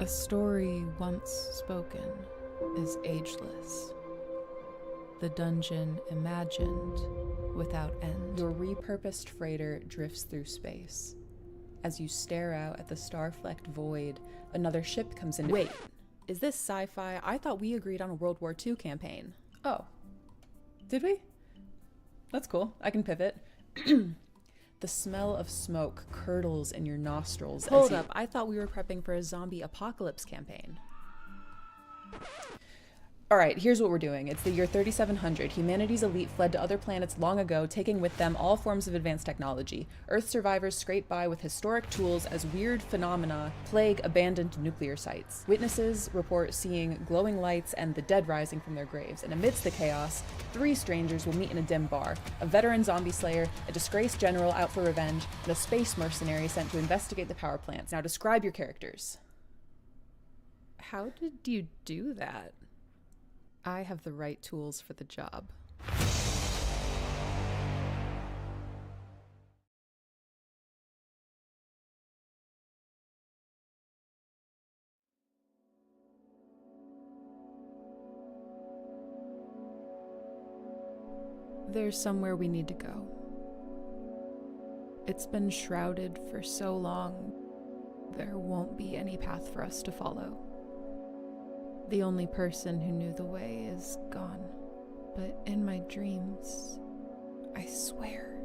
A story once spoken is ageless. The dungeon imagined without end. Your repurposed freighter drifts through space. As you stare out at the star-flecked void, another ship comes in. Wait, is this sci-fi? I thought we agreed on a World War II campaign. Oh, did we? That's cool. I can pivot. The smell of smoke curdles in your nostrils. Hold up, I thought we were prepping for a zombie apocalypse campaign. Alright, here's what we're doing. It's the year 3700. Humanity's elite fled to other planets long ago, taking with them all forms of advanced technology. Earth survivors scrape by with historic tools as weird phenomena plague abandoned nuclear sites. Witnesses report seeing glowing lights and the dead rising from their graves. And amidst the chaos, three strangers will meet in a dim bar. A veteran zombie slayer, a disgraced general out for revenge, and a space mercenary sent to investigate the power plants. Now describe your characters. How did you do that? I have the right tools for the job. There's somewhere we need to go. It's been shrouded for so long, there won't be any path for us to follow. The only person who knew the way is gone. But in my dreams, I swear,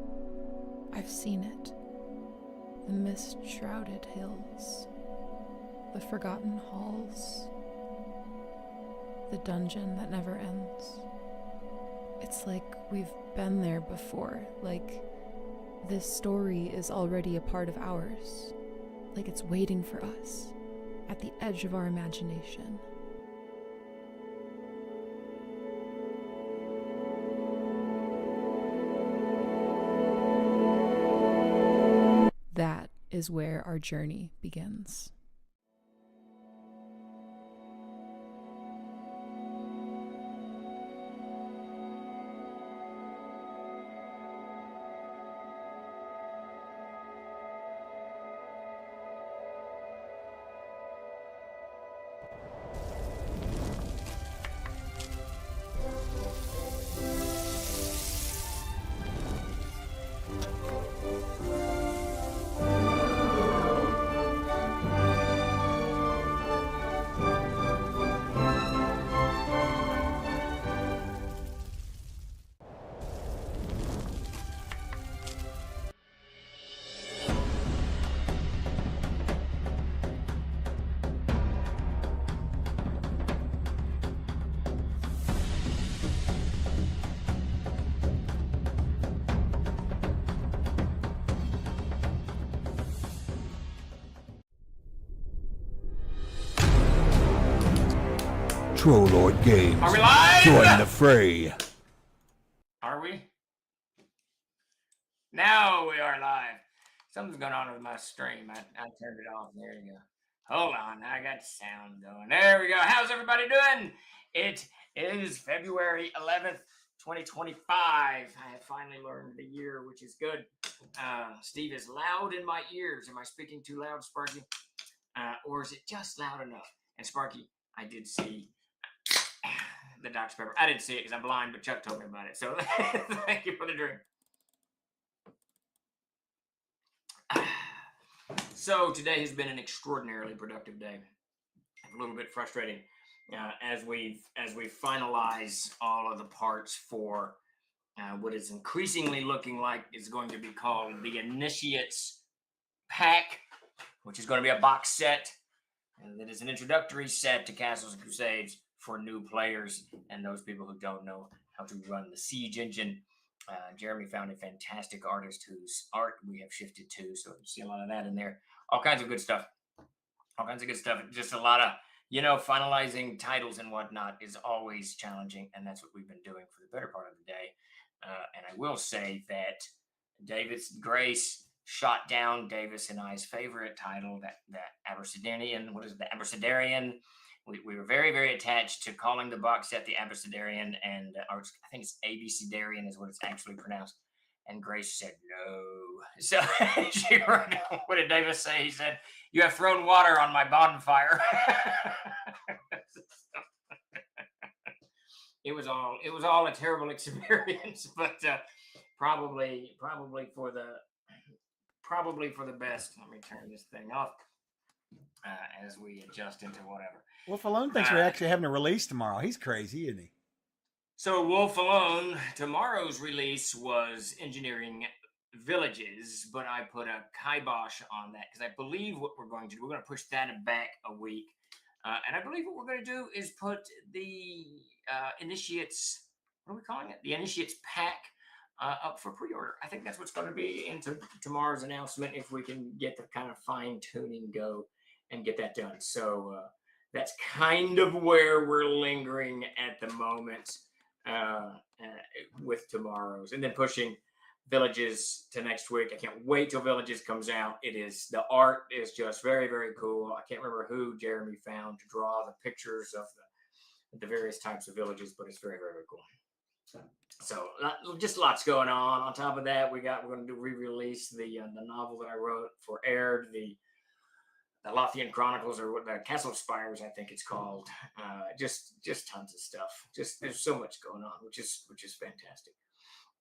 I've seen it. The mist-shrouded hills, the forgotten halls, the dungeon that never ends. It's like we've been there before, like this story is already a part of ours, like it's waiting for us, at the edge of our imagination. That is where our journey begins. Trollord Games. Are we live? Join the fray. Are we? Now we are live. Something's going on with my stream. I turned it off. There you go. Hold on. I got the sound going. There we go. How's everybody doing? It is February 11th, 2025. I have finally learned the year, which is good. Steve is loud in my ears. Am I speaking too loud, Sparky? Or is it just loud enough? And Sparky, I did see the Dr. Pepper. I didn't see it because I'm blind, but Chuck told me about it. So thank you for the drink. So today has been an extraordinarily productive day. A little bit frustrating as we finalize all of the parts for what is increasingly looking like is going to be called the Initiates Pack, which is going to be a box set. And that is an introductory set to Castles and Crusades for new players and those people who don't know how to run the Siege engine. Jeremy found a fantastic artist whose art we have shifted to, so you see a lot of that in there. All kinds of good stuff. All kinds of good stuff. Just a lot of, finalizing titles and whatnot is always challenging, and that's what we've been doing for the better part of the day. And I will say that David's Grace shot down Davis and I's favorite title, that Abecedarian. What is it? The Abecedarian. We were very, very attached to calling the box set the Abecedarian, and I think it's Abecedarian is what it's actually pronounced. And Grace said no. So she wrote, what did Davis say? He said, "You have thrown water on my bonfire." It was all a terrible experience, but probably for the best. Let me turn this thing off as we adjust into whatever. Wolf Alone thinks we're actually having a release tomorrow. He's crazy, isn't he? So Wolf Alone, tomorrow's release was Engineering Villages, but I put a kibosh on that because I believe what we're going to do, we're going to push that back a week. And I believe what we're going to do is put the Initiates, what are we calling it? The Initiates pack up for pre-order. I think that's what's going to be into tomorrow's announcement if we can get the kind of fine-tuning go and get that done. So that's kind of where we're lingering at the moment with tomorrow's, and then pushing Villages to next week. I can't wait till Villages comes out. The art is just very, very cool. I can't remember who Jeremy found to draw the pictures of the various types of villages, but it's very, very, very cool. So just lots going on. On top of that, we're going to re-release the novel that I wrote for Aired, the Lothian Chronicles, or what the Castle of Spires, I think it's called. Just tons of stuff. Just there's so much going on, which is fantastic.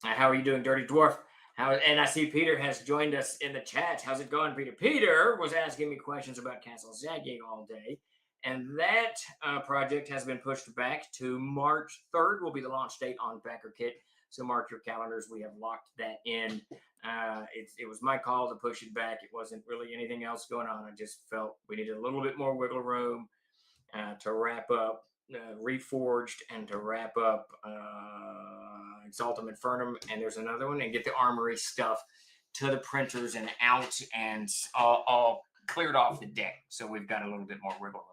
How are you doing, Dirty Dwarf? And I see Peter has joined us in the chat. How's it going, Peter? Peter was asking me questions about Castle Zagging all day, and that project has been pushed back to March 3rd. Will be the launch date on BackerKit. So mark your calendars. We have locked that in. It was my call to push it back. It wasn't really anything else going on. I just felt we needed a little bit more wiggle room to wrap up Reforged and to wrap up Exaltum Infernum. And there's another one, and get the Armory stuff to the printers and out and all cleared off the deck. So we've got a little bit more wiggle room.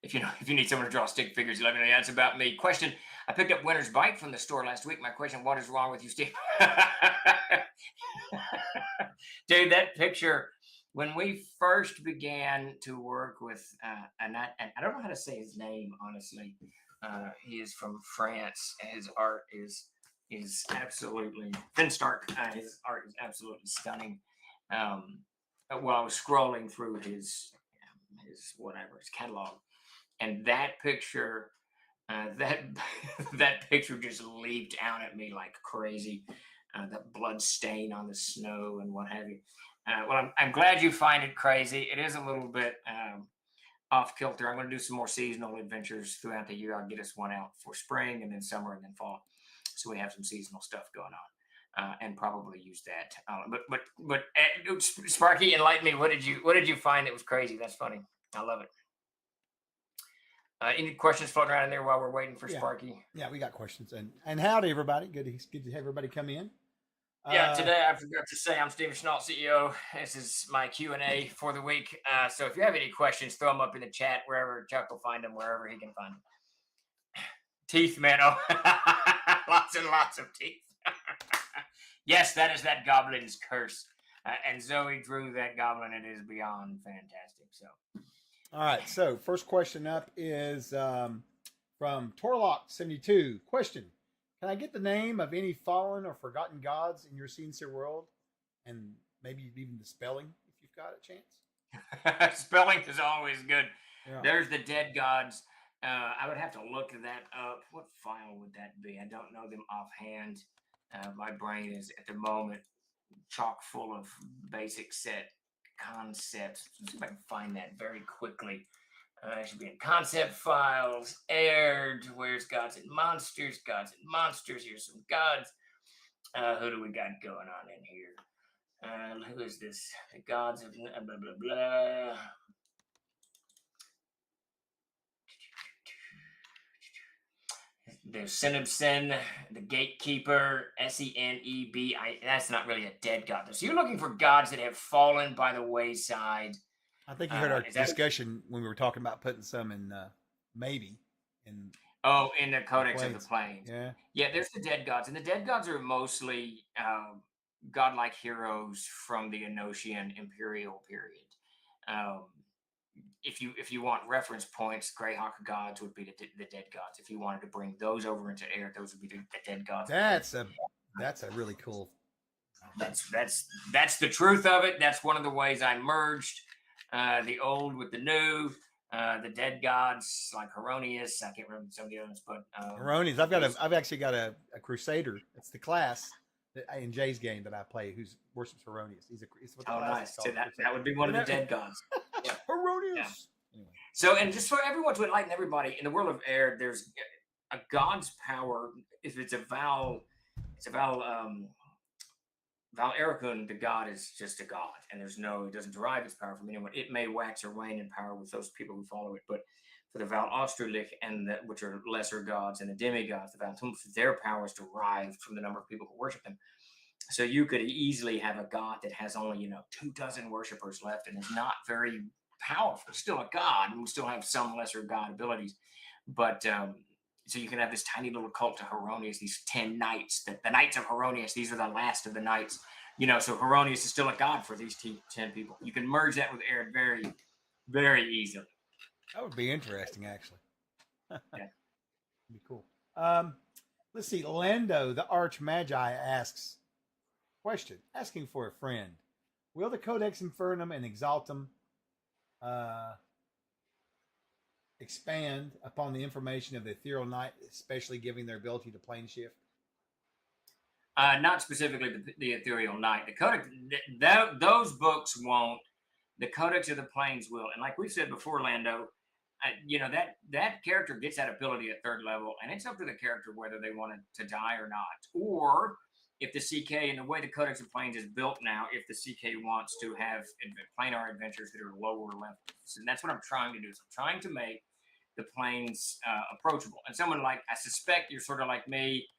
If you need someone to draw stick figures, let me know. That's about me. Question: I picked up Winter's Bike from the store last week. My question: what is wrong with you, Steve? Dude, that picture, when we first began to work with, and I don't know how to say his name, honestly. He is from France. His art is absolutely Finstark. His art is absolutely stunning. While I was scrolling through his catalog, and that picture, that picture just leaped out at me like crazy. That blood stain on the snow and what have you. Well, I'm glad you find it crazy. It is a little bit off kilter. I'm going to do some more seasonal adventures throughout the year. I'll get us one out for spring and then summer and then fall, so we have some seasonal stuff going on, and probably use that. But Sparky, enlighten me. What did you find that was crazy? That's funny. I love it. Any questions floating around in there while we're waiting for Sparky? Yeah, we got questions. And howdy, everybody. Good to have everybody come in. Yeah, today I forgot to say I'm Stephen Chenault, CEO. This is my Q&A for the week. So if you have any questions, throw them up in the chat wherever Chuck will find them, wherever he can find them. Teeth, man. Oh, lots and lots of teeth. Yes, that is that goblin's curse. And Zoe drew that goblin. It is beyond fantastic. So. All right, so first question up is from Torlock72. Question: can I get the name of any fallen or forgotten gods in your Scenseer world? And maybe even the spelling, if you've got a chance. Spelling is always good. Yeah. There's the dead gods. I would have to look that up. What file would that be? I don't know them offhand. My brain is, at the moment, chock full of basic set concepts. Let's see if I can find that very quickly. It should be in concept files. Aired. Where's Gods and Monsters? Gods and Monsters. Here's some gods. Who do we got going on in here? Who is this? The gods of blah blah blah. There's Senebsen, the Gatekeeper, Seneb. That's not really a dead god. So you're looking for gods that have fallen by the wayside. I think you heard our discussion when we were talking about putting some in, maybe. In the Codex of the Plains. Yeah, there's the dead gods. And the dead gods are mostly godlike heroes from the Enochian Imperial period. If you want reference points, Greyhawk gods would be the dead gods. If you wanted to bring those over into Air, those would be the dead gods. That's a That's a really cool. That's the truth of it. That's one of the ways I merged the old with the new. The dead gods like Heronius. I can't remember some of the others, but Erroneous. I've actually got a Crusader. It's the class in Jay's game that I play who's worships Heronius. It's what the class nice. is called. So that would be one of the dead gods. Yeah. Heronius. Yeah. Anyway. So, and just for everyone to enlighten everybody, in the world of air, there's a god's power. If it's a Val Ericun, the god is just a god, and it doesn't derive its power from anyone. It may wax or wane in power with those people who follow it, but for the Val Austerlich which are lesser gods, and the demigods, the Val Tumf, their power is derived from the number of people who worship them. So you could easily have a god that has only 24 worshippers left and is not very powerful. Still a god, and we still have some lesser god abilities, but so you can have this tiny little cult to Heronius, these 10 knights, the Knights of Heronius. These are the last of the knights. So Heronius is still a god for these 10 people. You can merge that with Air very, very easily. That would be interesting, actually. Yeah. Be cool. Let's see. Lando, the Arch Magi, asks, asking for a friend. Will the Codex Infernum and Exaltum expand upon the information of the Ethereal Knight, especially giving their ability to plane shift? Not specifically the Ethereal Knight. The Codex, those books won't. The Codex of the Planes will. And like we said before, Lando, that character gets that ability at 3rd level, and it's up to the character whether they want to die or not. Or if the CK, and the way the Codex of Planes is built now, if the CK wants to have planar adventures that are lower levels. And that's what I'm trying to do. So I'm trying to make the planes approachable. And someone like, I suspect you're sort of like me,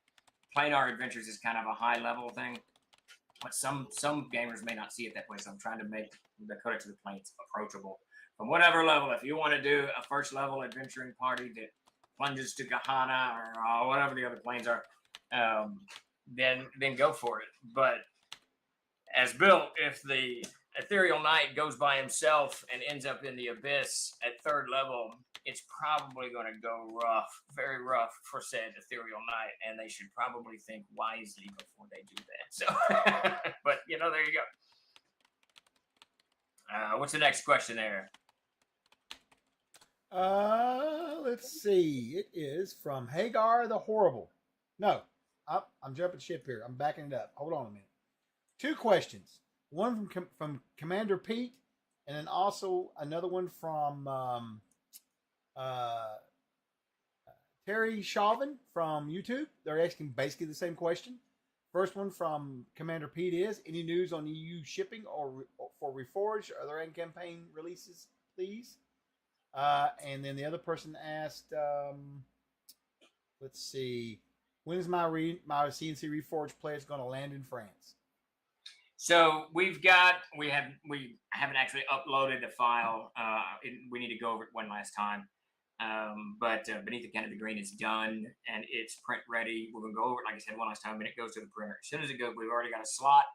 planar adventures is kind of a high level thing, but some gamers may not see it that way. So I'm trying to make the Codex of the Planes approachable from whatever level. If you want to do a 1st level adventuring party that plunges to Gehenna or whatever the other planes are, then go for it. But as built, if the Ethereal Knight goes by himself and ends up in the abyss at 3rd level, it's probably going to go rough, very rough for said Ethereal Knight, and they should probably think wisely before they do that. So, but there you go. What's the next question there? Let's see. It is from Hagar the Horrible. No, I'm jumping ship here. I'm backing it up. Hold on a minute. 2 questions. One from Commander Pete, and then also another one from Terry Chauvin from YouTube. They're asking basically the same question. First one from Commander Pete is, any news on EU shipping or for Reforged? Are there any campaign releases, please? And then the other person asked, let's see, when is my CNC Reforged players going to land in France? So we haven't actually uploaded the file. We need to go over it one last time. But Beneath the Canopy Green is done and it's print ready. We're gonna go over it, like I said, one last time, and it goes to the printer. As soon as it goes, we've already got a slot.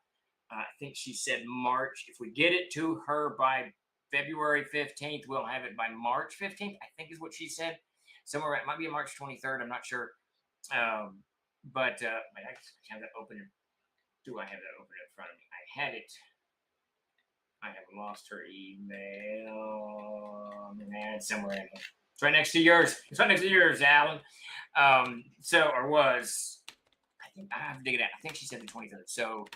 I think she said March. If we get it to her by February 15th, we'll have it by March 15th, I think is what she said. Somewhere, it might be March 23rd, I'm not sure. But I have that open. Do I have that open in front of me? I had it. I have lost her email. Man, it's somewhere in here. It's right next to yours. It's right next to yours, Alan. I think I have to dig it out. I think she said the 23rd. So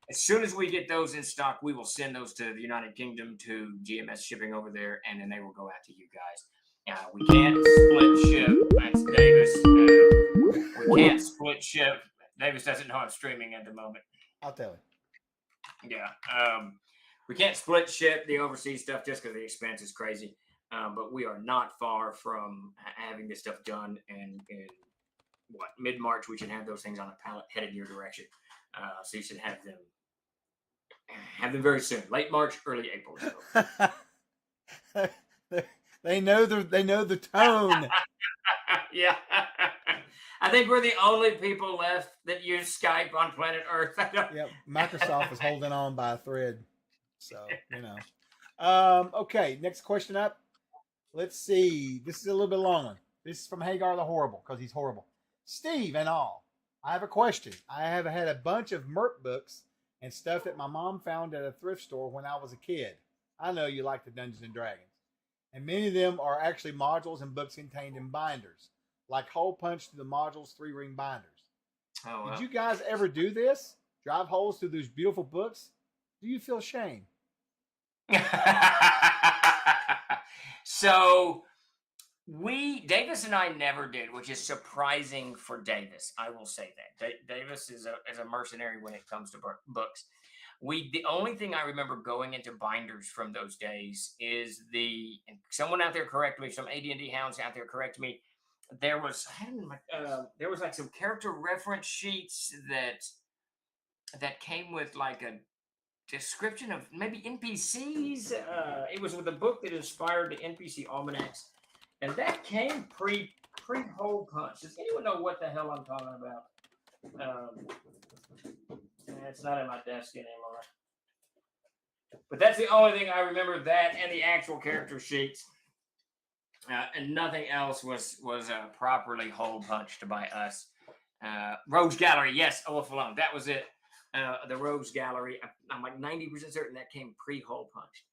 as soon as we get those in stock, we will send those to the United Kingdom to GMS shipping over there, and then they will go out to you guys. We can't split ship. That's Davis. We can't split ship. Davis doesn't know I'm streaming at the moment. I'll tell him. Yeah. We can't split ship the overseas stuff just because the expense is crazy. But we are not far from having this stuff done. And in mid-March, we should have those things on a pallet headed your direction. So you should have them very soon. Late March, early April. So. They know the tone. Yeah. I think we're the only people left that use Skype on planet Earth. Yep. Microsoft is holding on by a thread. So, okay, next question up. Let's see. This is a little bit long one. This is from Hagar the Horrible, because he's horrible. Steve and all. I have a question. I have had a bunch of Merc books and stuff that my mom found at a thrift store when I was a kid. I know you like the Dungeons and Dragons. And many of them are actually modules and books contained in binders, like hole punch to the modules 3-ring binders. Oh, Did well. you guys ever do this? Drive holes through those beautiful books? Do you feel shame? So Davis and I never did, which is surprising for Davis. I will say that Davis is a mercenary when it comes to books. The only thing I remember going into binders from those days is and someone out there correct me, some AD&D hounds out there correct me. There was like some character reference sheets that came with like a description of maybe NPCs. It was with a book that inspired the NPC almanacs, and that came pre hole punch. Does anyone know what the hell I'm talking about? It's not in my desk anymore. But that's the only thing I remember, that and the actual character sheets. And nothing else was properly hole punched by us. Rogues Gallery, yes, Olaf Alone, that was it. The Rogues Gallery, I'm like 90% certain that came pre-hole punched.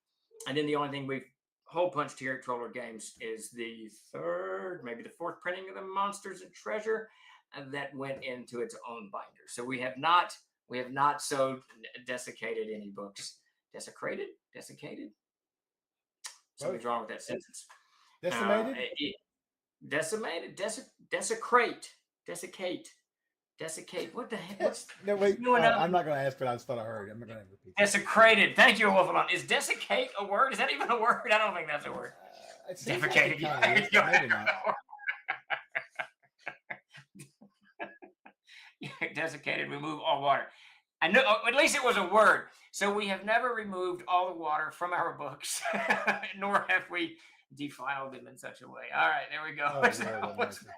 And then the only thing we've hole punched here at Troller Games is the third, maybe the fourth printing of the Monsters and Treasure, that went into its own binder. So we have not so desiccated any books. Desecrated? Something's wrong with that sentence. Decimated? Decimated? Desiccate. What the heck? No, wait. I'm not going to ask, but I just thought I heard. I'm not going to repeat. Desecrated. Thank you, Wolfalon. Is desiccate a word? Is that even a word? I don't think that's a word. Defecated. Like maybe not. Desiccated. Remove all water. I know. At least it was a word. So we have never removed all the water from our books, nor have we defiled them in such a way. All right, there we go. What's that?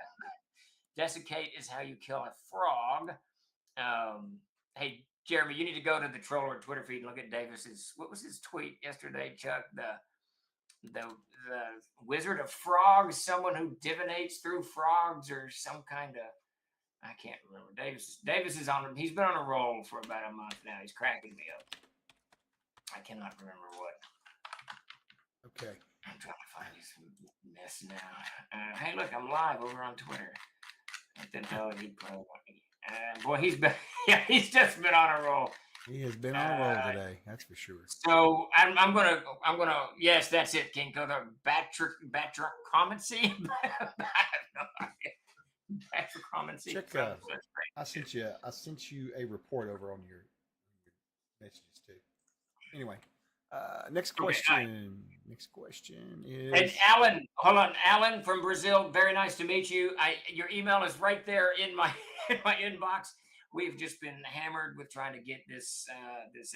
Desiccate is how you kill a frog. Hey, Jeremy, you need to go to the Troller Twitter feed and look at Davis's. What was his tweet yesterday, Chuck? The Wizard of Frogs, someone who divinates through frogs, or some kind of. I can't remember. Davis is on. He's been on a roll for about a month now. He's cracking me up. I cannot remember what. Okay. I'm trying to find this mess now. Hey, look, I'm live over on Twitter. What the hell did he put on me? Boy, he's just been on a roll. He has been on a roll today, that's for sure. So I'm gonna yes, that's it, King. Go to Batricomancy. Batricomancy. Check I sent you a report over on your messages too. Anyway, next question. Okay, next question is. And Alan, hold on, Alan from Brazil. Very nice to meet you. Your email is right there in my inbox. We've just been hammered with trying to get this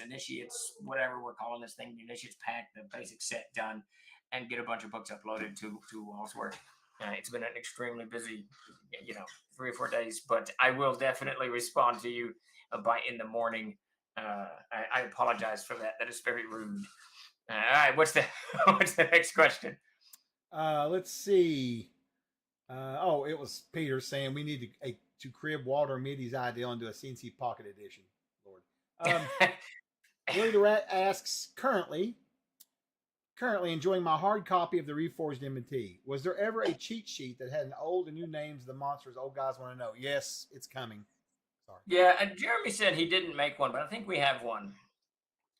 initiates, whatever we're calling this thing, the initiates pack, the basic set done, and get a bunch of books uploaded to Wallsworth. It's been an extremely busy, 3 or 4 days, but I will definitely respond to you in the morning. I apologize for that. That is very rude. All right, what's the next question? Let's see. It was Peter saying we need to crib Walter Mitty's idea into a CNC Pocket Edition. Lord. Willie the Rat asks, currently enjoying my hard copy of the Reforged M&T. Was there ever a cheat sheet that had an old and new names of the monsters old guys want to know? Yes, it's coming. Sorry. Yeah, and Jeremy said he didn't make one, but I think we have one.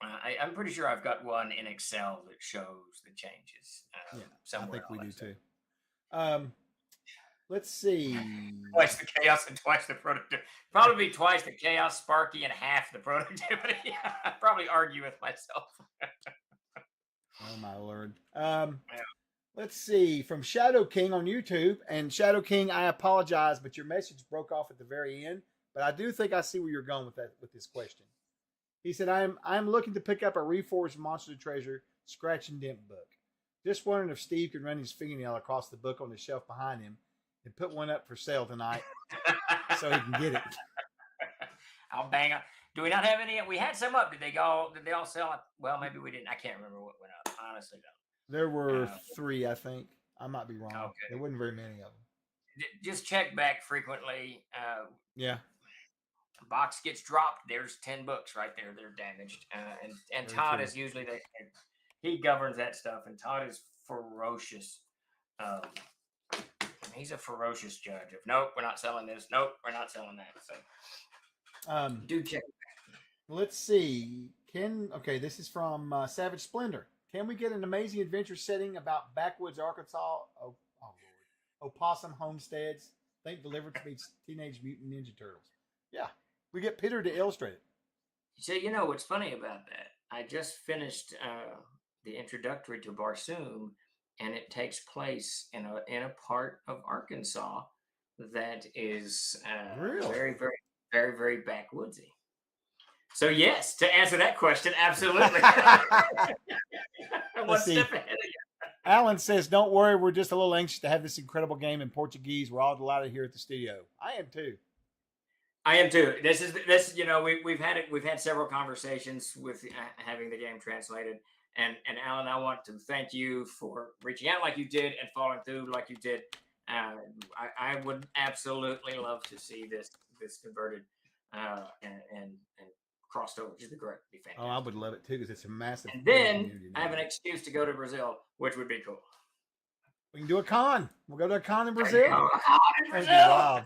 I'm pretty sure I've got one in Excel that shows the changes. I think we do too. Let's see. Twice the chaos and twice the productivity. Probably twice the chaos, Sparky, and half the productivity. I'd probably argue with myself. Oh my Lord. Let's see, from Shadow King on YouTube. And Shadow King, I apologize, but your message broke off at the very end. But I do think I see where you're going with this question. He said, I'm looking to pick up a Reforged Monster Treasure scratch and dent book. Just wondering if Steve could run his fingernail across the book on the shelf behind him and put one up for sale tonight so he can get it. I'll bang up. Do we not have any? We had some up. Did they all sell it? Well, maybe we didn't. I can't remember what went up. Honestly, don't. There were 3, I think. I might be wrong. Okay. There wasn't very many of them. Just check back frequently. Yeah. box gets dropped, there's 10 books right there. They're damaged. And Very Todd true. is usually he governs that stuff, and Todd is ferocious. Um, he's a ferocious judge of nope, we're not selling this. Nope, we're not selling that. So do check. Let's see. Okay, this is from Savage Splendor. Can we get an amazing adventure setting about backwoods Arkansas? Oh Lord, opossum homesteads. Think delivered to be Teenage Mutant Ninja Turtles. Yeah, we get Peter to illustrate it. So what's funny about that? I just finished the introductory to Barsoom, and it takes place in a part of Arkansas that is Really? very, very, very, very backwoodsy. So yes, to answer that question, absolutely. One step ahead of you. Alan says, "Don't worry, we're just a little anxious to have this incredible game in Portuguese. We're all delighted here at the studio. I am too. I am too. This. We've had several conversations with having the game translated, and Alan, I want to thank you for reaching out like you did and following through like you did. I would absolutely love to see this converted and crossed over. It'd be great. It'd be fantastic. Oh, I would love it too because it's a massive. And then I have an excuse to go to Brazil, which would be cool. We can do a con. We'll go to a con in Brazil. Thank you,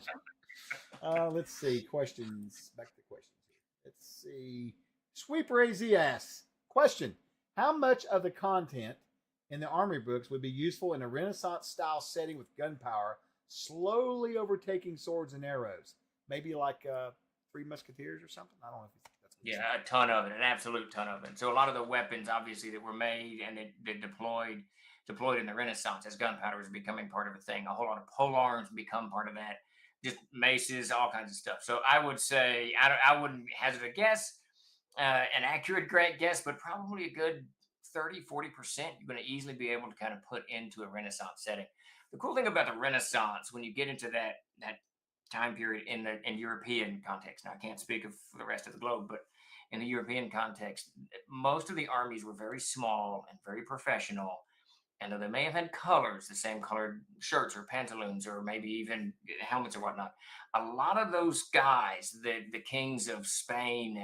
let's see. Questions. Back to questions here. Let's see. Sweeper AZ asks, question: how much of the content in the armory books would be useful in a Renaissance style setting with gunpowder, slowly overtaking swords and arrows? Maybe like Three Musketeers or something. I don't know if that's a ton of it, an absolute ton of it. So a lot of the weapons, obviously, that were made and they deployed in the Renaissance as gunpowder was becoming part of a thing. A whole lot of pole arms become part of that. Just maces, all kinds of stuff. So I would say I wouldn't hazard a guess, an accurate great guess, but probably a good 30-40% you're going to easily be able to kind of put into a Renaissance setting. The cool thing about the Renaissance, when you get into that time period in European context, now I can't speak of the rest of the globe, but in the European context, most of the armies were very small and very professional. And though they may have had colors, the same colored shirts or pantaloons or maybe even helmets or whatnot, a lot of those guys, the kings of Spain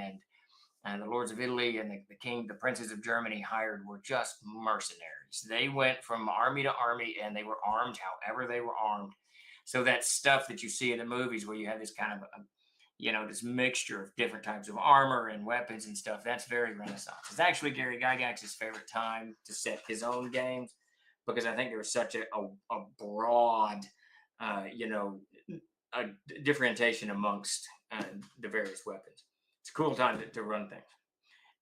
and the lords of Italy and the princes of Germany hired were just mercenaries. They went from army to army and they were armed however they were armed. So that stuff that you see in the movies where you have this kind of, this mixture of different types of armor and weapons and stuff, that's very Renaissance. It's actually Gary Gygax's favorite time to set his own games because I think there was such a broad, a differentiation amongst the various weapons. It's a cool time to run things.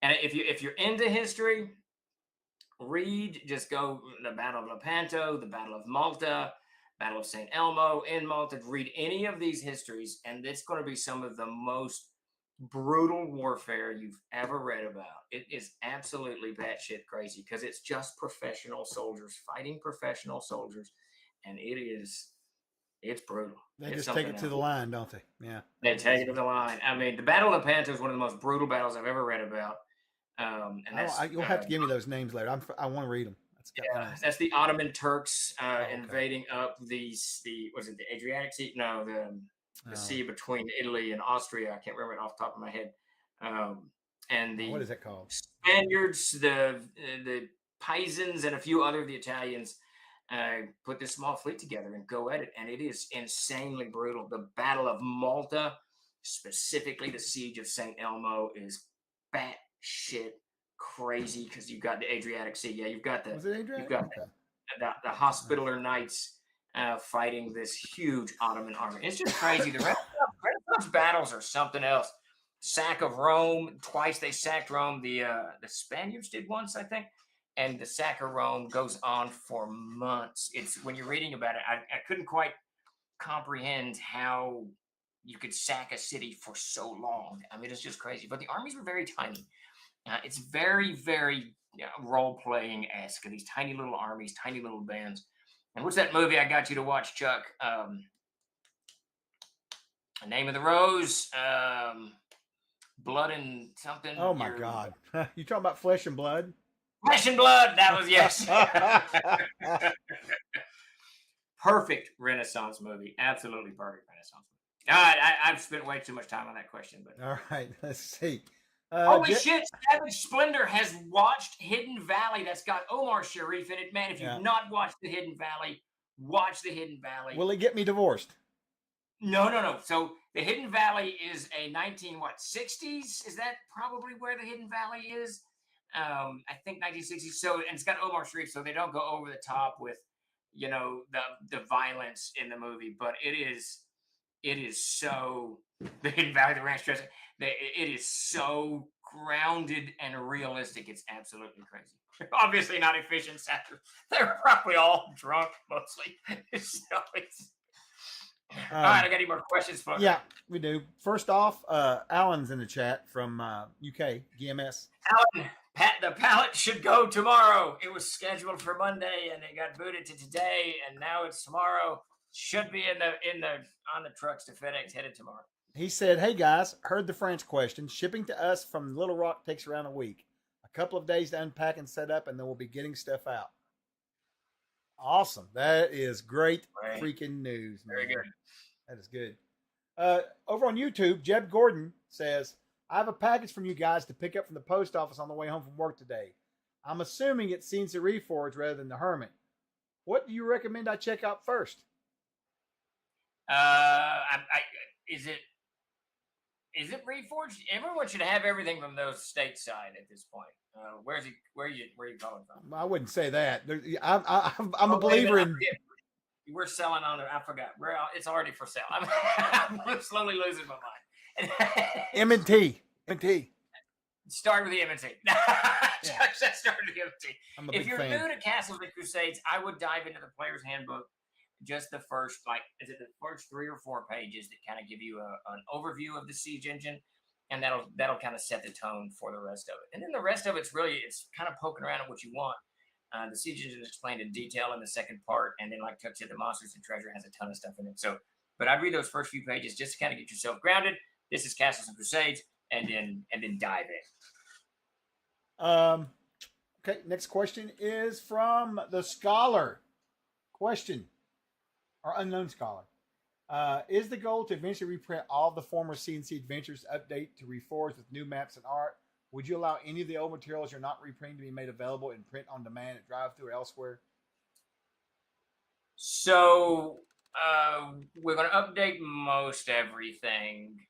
And if you're into history, just go the Battle of Lepanto, the Battle of Malta, Battle of St. Elmo in Malta. Read any of these histories, and it's going to be some of the most brutal warfare you've ever read about. It is absolutely batshit crazy because it's just professional soldiers fighting professional soldiers, and it's brutal. They just take it to the line, don't they? Yeah. They take it to the line. I mean, the Battle of Lepanto is one of the most brutal battles I've ever read about. You'll have to give me those names later. I want to read them. That's the Ottoman Turks invading up the Adriatic Sea? No, the sea between Italy and Austria. I can't remember it off the top of my head. And what is that called? Spaniards, the Pisans, and a few other of the Italians put this small fleet together and go at it, and it is insanely brutal. The Battle of Malta, specifically the Siege of St. Elmo, is batshit crazy because you've got the Adriatic Sea. Yeah, you've got the Hospitaller Knights fighting this huge Ottoman army. It's just crazy. The Renaissance battles are something else. Sack of Rome, twice they sacked Rome. The Spaniards did once, I think. And the sack of Rome goes on for months. It's when you're reading about it, I couldn't quite comprehend how you could sack a city for so long. I mean, it's just crazy. But the armies were very tiny. It's very, very role-playing-esque. These tiny little armies, tiny little bands. And what's that movie I got you to watch, Chuck? Name of the Rose? Blood and something? Oh, my God. You talking about Flesh and Blood? Flesh and Blood! That was, yes. Perfect Renaissance movie. Absolutely perfect Renaissance movie. I've spent way too much time on that question, but All right, let's see. holy shit! Savage Splendor has watched Hidden Valley. That's got Omar Sharif in it. Man, if you've not watched the Hidden Valley, watch the Hidden Valley. Will it get me divorced? No. So the Hidden Valley is a 60s? Is that probably where the Hidden Valley is? I think 1960s. So, and it's got Omar Sharif, so they don't go over the top with, the violence in the movie. But it is so the Hidden Valley, the Ranch Dressing. It is so grounded and realistic. It's absolutely crazy. Obviously not efficient actors. They're probably all drunk mostly. So it's. All right, I got any more questions for you? Yeah, we do. First off, Alan's in the chat from UK, GMS. Alan, the pallet should go tomorrow. It was scheduled for Monday, and it got booted to today, and now it's tomorrow. Should be on the trucks to FedEx headed tomorrow. He said, "Hey guys, heard the French question. Shipping to us from Little Rock takes around a week, a couple of days to unpack and set up, and then we'll be getting stuff out." Awesome. That is great freaking news, man. Very good. That is good. Over on YouTube, Jeb Gordon says, "I have a package from you guys to pick up from the post office on the way home from work today. I'm assuming it's CNC Reforge rather than the Hermit. What do you recommend I check out first?" Is it Reforged? Everyone should have everything from those stateside at this point. Where are you calling from? I wouldn't say that. I'm a believer in. We're selling on it. I forgot. It's already for sale. I'm slowly losing my mind. M&T. Start with the M&T. Start with the M&T. If you're new to Castles and Crusades, I would dive into the Player's Handbook. Just the first, is it the first 3 or 4 pages that kind of give you an overview of the Siege engine, and that'll kind of set the tone for the rest of it. And then the rest of it's kind of poking around at what you want. The Siege engine is explained in detail in the second part, and then like Tuck said, the Monsters and Treasure has a ton of stuff in it. So, but I'd read those first few pages just to kind of get yourself grounded. This is Castles and Crusades, and then dive in. Okay, next question is from the Scholar. Question. Or Unknown Scholar. Is the goal to eventually reprint all the former CNC Adventures update to Reforge with new maps and art? Would you allow any of the old materials you're not reprinting to be made available in print on demand at drive-thru or elsewhere? So we're going to update most everything.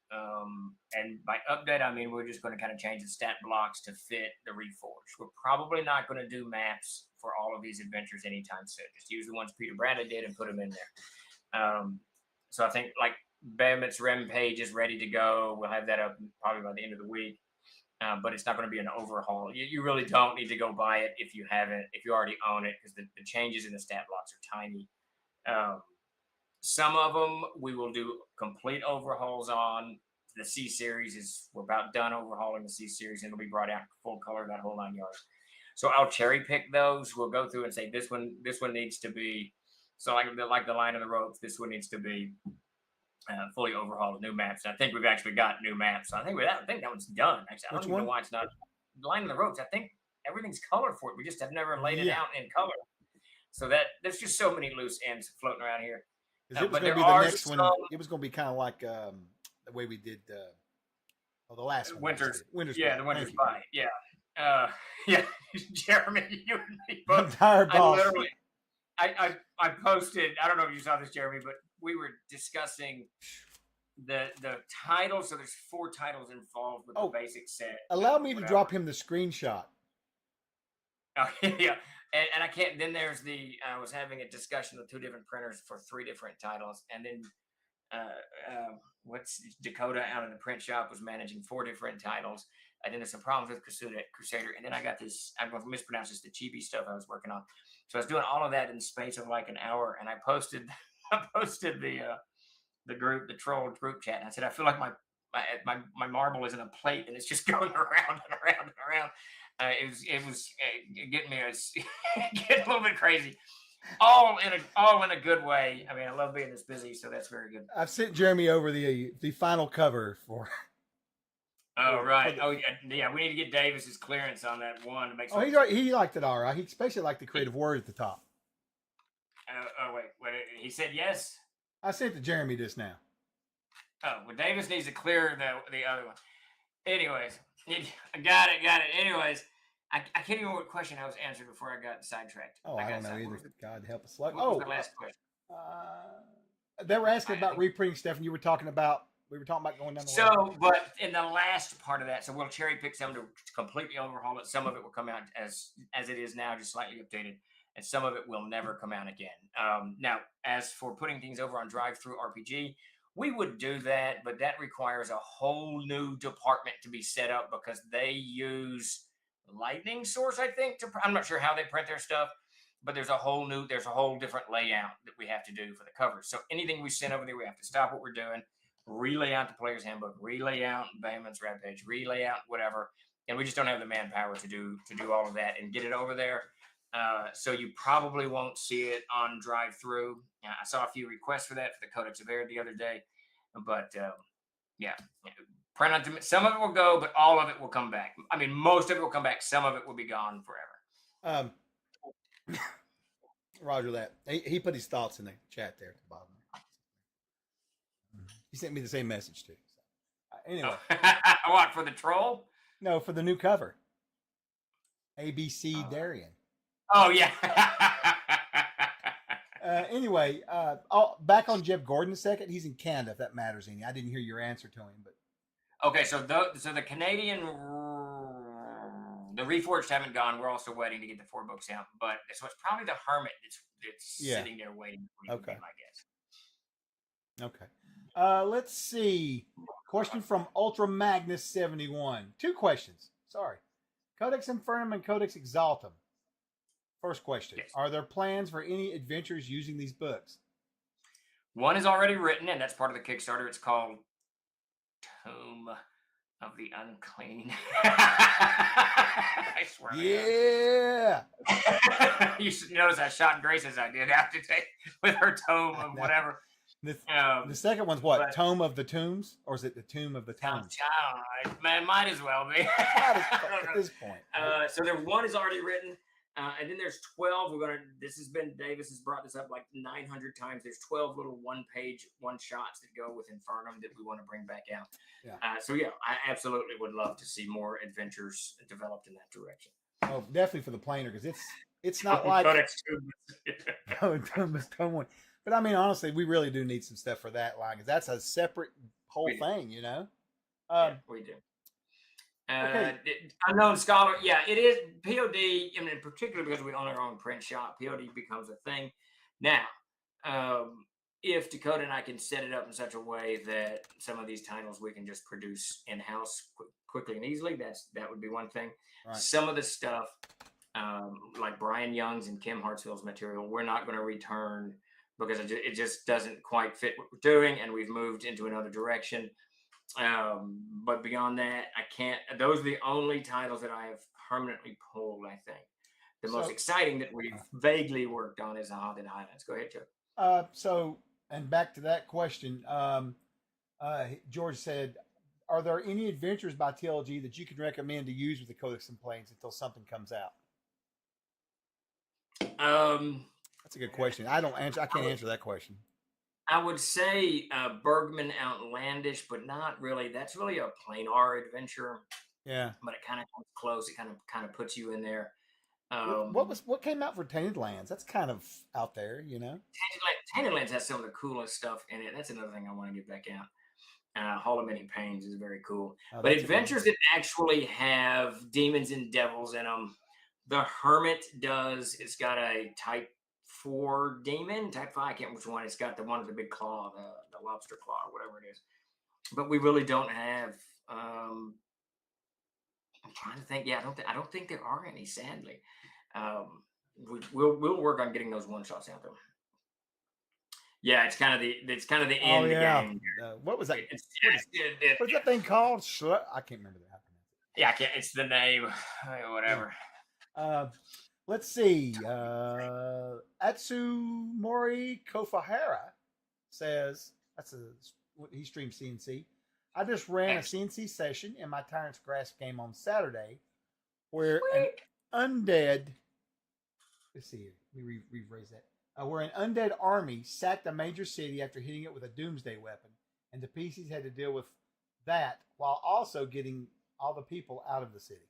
And by update, I mean we're just going to kind of change the stat blocks to fit the Reforge. We're probably not going to do maps for all of these adventures anytime soon. Just use the ones Peter Bradley did and put them in there. So I think like Behemoth's Rem page is ready to go. We'll have that up probably by the end of the week. But it's not going to be an overhaul. You really don't need to go buy it if you already own it, because the changes in the stat blocks are tiny. Some of them we will do complete overhauls on. The C series we're about done overhauling the C series, and it'll be brought out full color, that whole 9 yards. So I'll cherry pick those. We'll go through and say this one needs to be, so like the Line of the Ropes, this one needs to be fully overhauled with new maps. And I think we've actually got new maps. So I think that one's done. Actually, I don't even know why it's not Line of the Ropes. I think everything's color for it. We just have never laid it out in color. So that there's just so many loose ends floating around here. It was going to be the next one. It was going to be kind of like the way we did the last one. Winter's Spy. The Winter's Spy. Yeah. Yeah, Jeremy, you and me both. I posted. I don't know if you saw this, Jeremy, but we were discussing the title. So there's 4 titles involved with the basic set. Allow me to drop him the screenshot. Oh yeah, and I can't. Then there's I was having a discussion with 2 different printers for 3 different titles, and then Dakota out of the print shop was managing 4 different titles. And then there's some problems with Crusader. And then I got this, I'm going to mispronounce this, the chibi stuff I was working on. So I was doing all of that in the space of like an hour. And I posted the troll group chat. And I said, I feel like my marble is in a plate and it's just going around and around and around. It was getting me, getting a little bit crazy. All in a good way. I mean, I love being this busy, so that's very good. I've sent Jeremy over the final cover for. Oh right. Oh yeah. We need to get Davis's clearance on that one to make sure. Oh, he liked it all right. He especially liked the creative word at the top. Wait. He said yes. I sent to Jeremy this now. Oh, well, Davis needs to clear the other one. Anyways, I got it. Anyways, I can't even remember what question I was answering before I got sidetracked. Oh, I don't know either. God help us. What was the last question? They were asking about reprinting stuff, and we were talking about going down the road. So, but in the last part of that, so we'll cherry pick some to completely overhaul it. Some of it will come out as it is now, just slightly updated, and some of it will never come out again. Now, as for putting things over on Drive Through RPG, we would do that, but that requires a whole new department to be set up because they use Lightning Source, I think. I'm not sure how they print their stuff, but there's a whole different layout that we have to do for the covers. So anything we send over there, we have to stop what we're doing, relay out the player's handbook, relay out Behemoth's Rampage, relay out whatever, and we just don't have the manpower to do all of that and get it over there. So you probably won't see it on Drive Through. I saw a few requests for that for the Codex of Air the other day, but yeah, print on some of it will go, but all of it will come back. I mean, most of it will come back. Some of it will be gone forever. Roger that. He put his thoughts in the chat there at the bottom. He sent me the same message too. So, anyway, what, for the troll? No, for the new cover. ABC Darien. Oh yeah. Anyway, back on Jeff Gordon a second. He's in Canada, if that matters any. I didn't hear your answer to him, but okay. So the Canadian, the Reforged haven't gone. We're also waiting to get the 4 books out, but so it's probably the Hermit that's sitting there waiting for you, I guess. Okay. Let's see. Question from Ultra Magnus 71. 2 questions. Sorry. Codex Infernum and Codex Exaltum. First question. Yes. Are there plans for any adventures using these books? One is already written, and that's part of the Kickstarter. It's called Tomb of the Unclean. I swear. Yeah. You should notice I shot Grace as I did after today with her tome of whatever. The second one's what? Tome of the Tombs? Or is it the Tomb of the Tombs? Man, might as well be. At this point. So one is already written. And then there's 12. Davis has brought this up like 900 times. There's 12 little one-page one-shots that go with Infernum that we want to bring back out. Yeah. So yeah, I absolutely would love to see more adventures developed in that direction. Oh, definitely for the planer, because it's not like Tome 1. But I mean, honestly, we really do need some stuff for that line, because that's a separate whole thing, you know. Yeah, we do. Okay. Unknown Scholar, yeah, it is POD, I mean, particularly because we own our own print shop. POD becomes a thing. Now, if Dakota and I can set it up in such a way that some of these titles we can just produce in-house quickly and easily, that would be one thing. Right. Some of the stuff, like Brian Young's and Kim Hartsville's material, we're not going to return because it just doesn't quite fit what we're doing, and we've moved into another direction. But beyond that, I can't. Those are the only titles that I have permanently pulled. I think the most exciting that we've vaguely worked on is the Haunted Highlands. Go ahead, Chuck. And back to that question, George said, "Are there any adventures by TLG that you can recommend to use with the Codex and Planes until something comes out?" That's a good question. I can't answer that question. I would say Bergman Outlandish, but not really. That's really a planar adventure. Yeah. But it kind of comes close. It kind of puts you in there. What came out for Tainted Lands? That's kind of out there, you know. Tainted Lands has some of the coolest stuff in it. That's another thing I want to get back out. Hall of Many Pains is very cool. But adventures that actually have demons and devils in them, the Hermit does. It's got a Type 4 demon, Type 5, I can't remember which one. It's got the one with the big claw, the lobster claw, or whatever it is. But we really don't have. I'm trying to think. Yeah, I don't think there are any. Sadly, we'll work on getting those one shots out there. Yeah, it's kind of the end of the game. What was that? What's that thing called? I can't remember that. Yeah, I can't. It's the name. Whatever. Let's see. Atsumori Kofahara says, he streams CNC. I just ran a CNC session in my Tyrant's Grasp game on Saturday where an undead, let's see, let me rephrase that. Where an undead army sacked a major city after hitting it with a doomsday weapon. and the PCs had to deal with that while also getting all the people out of the city.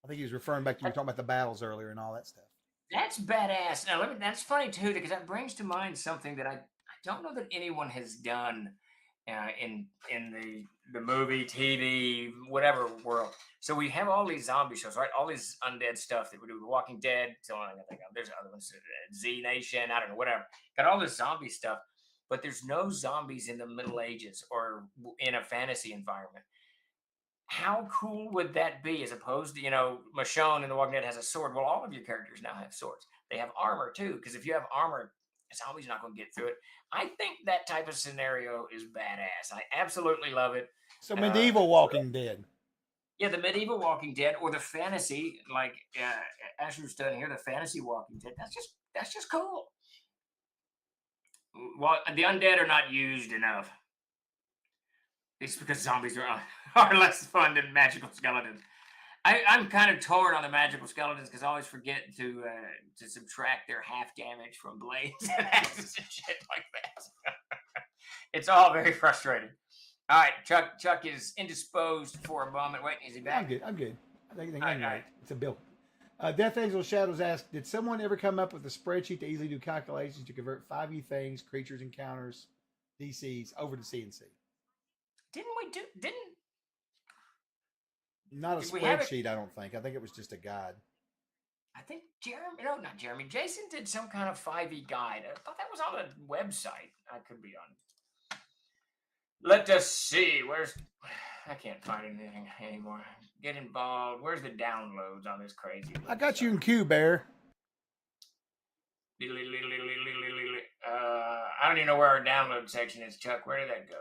I think he was referring back to you were talking about the battles earlier and all that stuff. That's badass. Now, that's funny too, because that brings to mind something that I don't know that anyone has done in the movie, TV, whatever world. So we have all these zombie shows, right? All these undead stuff that we do, The Walking Dead. So I think of, there's other ones, Z Nation. I don't know, whatever. Got all this zombie stuff, but there's no zombies in the Middle Ages or in a fantasy environment. How cool would that be, as opposed to, Michonne in The Walking Dead has a sword. Well, all of your characters now have swords. They have armor too, because if you have armor, zombies not going to get through it. I think that type of scenario is badass. I absolutely love it. So medieval Walking Dead. Yeah, the medieval Walking Dead, or the fantasy, like Asher's done here, the fantasy Walking Dead. That's just cool. Well, the undead are not used enough. It's because zombies are less fun than magical skeletons. I'm kind of torn on the magical skeletons because I always forget to subtract their half damage from blades and axes and shit like that. It's all very frustrating. All right, Chuck is indisposed for a moment. Wait, is he back? I'm good. I think I'm right. It's a bill. Death Angel Shadows asked, did someone ever come up with a spreadsheet to easily do calculations to convert 5e things, creatures, encounters, DCs over to CNC? Not a spreadsheet, I don't think. I think it was just a guide. I think not Jeremy. Jason did some kind of 5e guide. I thought that was on a website. I could be on. Let us see. I can't find anything anymore. Get involved. Where's the downloads on this crazy? I got you in queue, Bear. I don't even know where our download section is, Chuck. Where did that go?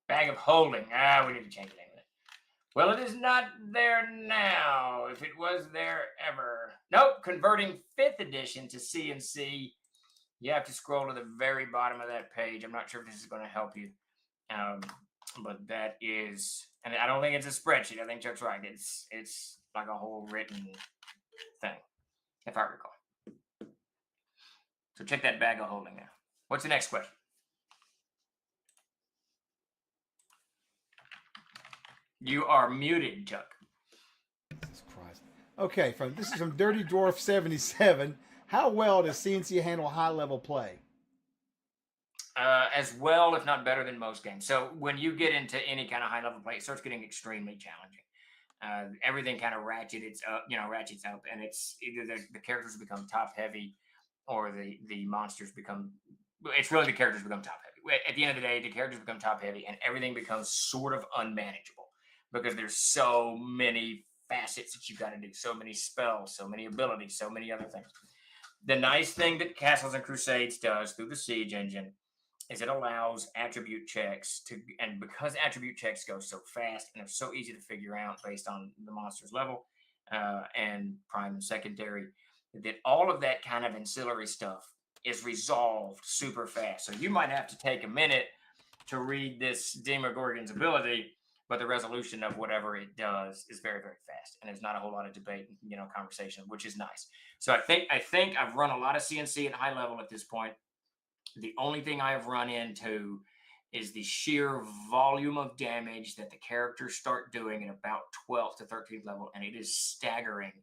Bag of holding. We need to change it anyway. Well, it is not there now. If it was there ever. Nope. Converting 5th edition to CNC. You have to scroll to the very bottom of that page. I'm not sure if this is going to help you. But that is, and I don't think it's a spreadsheet. I think Chuck's right. It's like a whole written thing, if I recall. So check that bag of holding now. What's the next question? You are muted, Chuck. Jesus Christ. Okay, this is from Dirty Dwarf 77. How well does CNC handle high-level play? As well, if not better than most games. So when you get into any kind of high-level play, it starts getting extremely challenging. Everything kind of ratchets up, and it's either the characters become top-heavy, or the monsters become. It's really the characters become top-heavy. At the end of the day, the characters become top-heavy, and everything becomes sort of unmanageable because there's so many facets that you've got to do, so many spells, so many abilities, so many other things. The nice thing that Castles and Crusades does through the Siege engine is it allows attribute checks and because attribute checks go so fast and they're so easy to figure out based on the monster's level and prime and secondary, that all of that kind of ancillary stuff is resolved super fast. So you might have to take a minute to read this Demogorgon's ability, but the resolution of whatever it does is very, very fast. And there's not a whole lot of debate, conversation, which is nice. So I think I've run a lot of CNC at high level at this point. The only thing I have run into is the sheer volume of damage that the characters start doing at about 12th to 13th level, and it is staggering.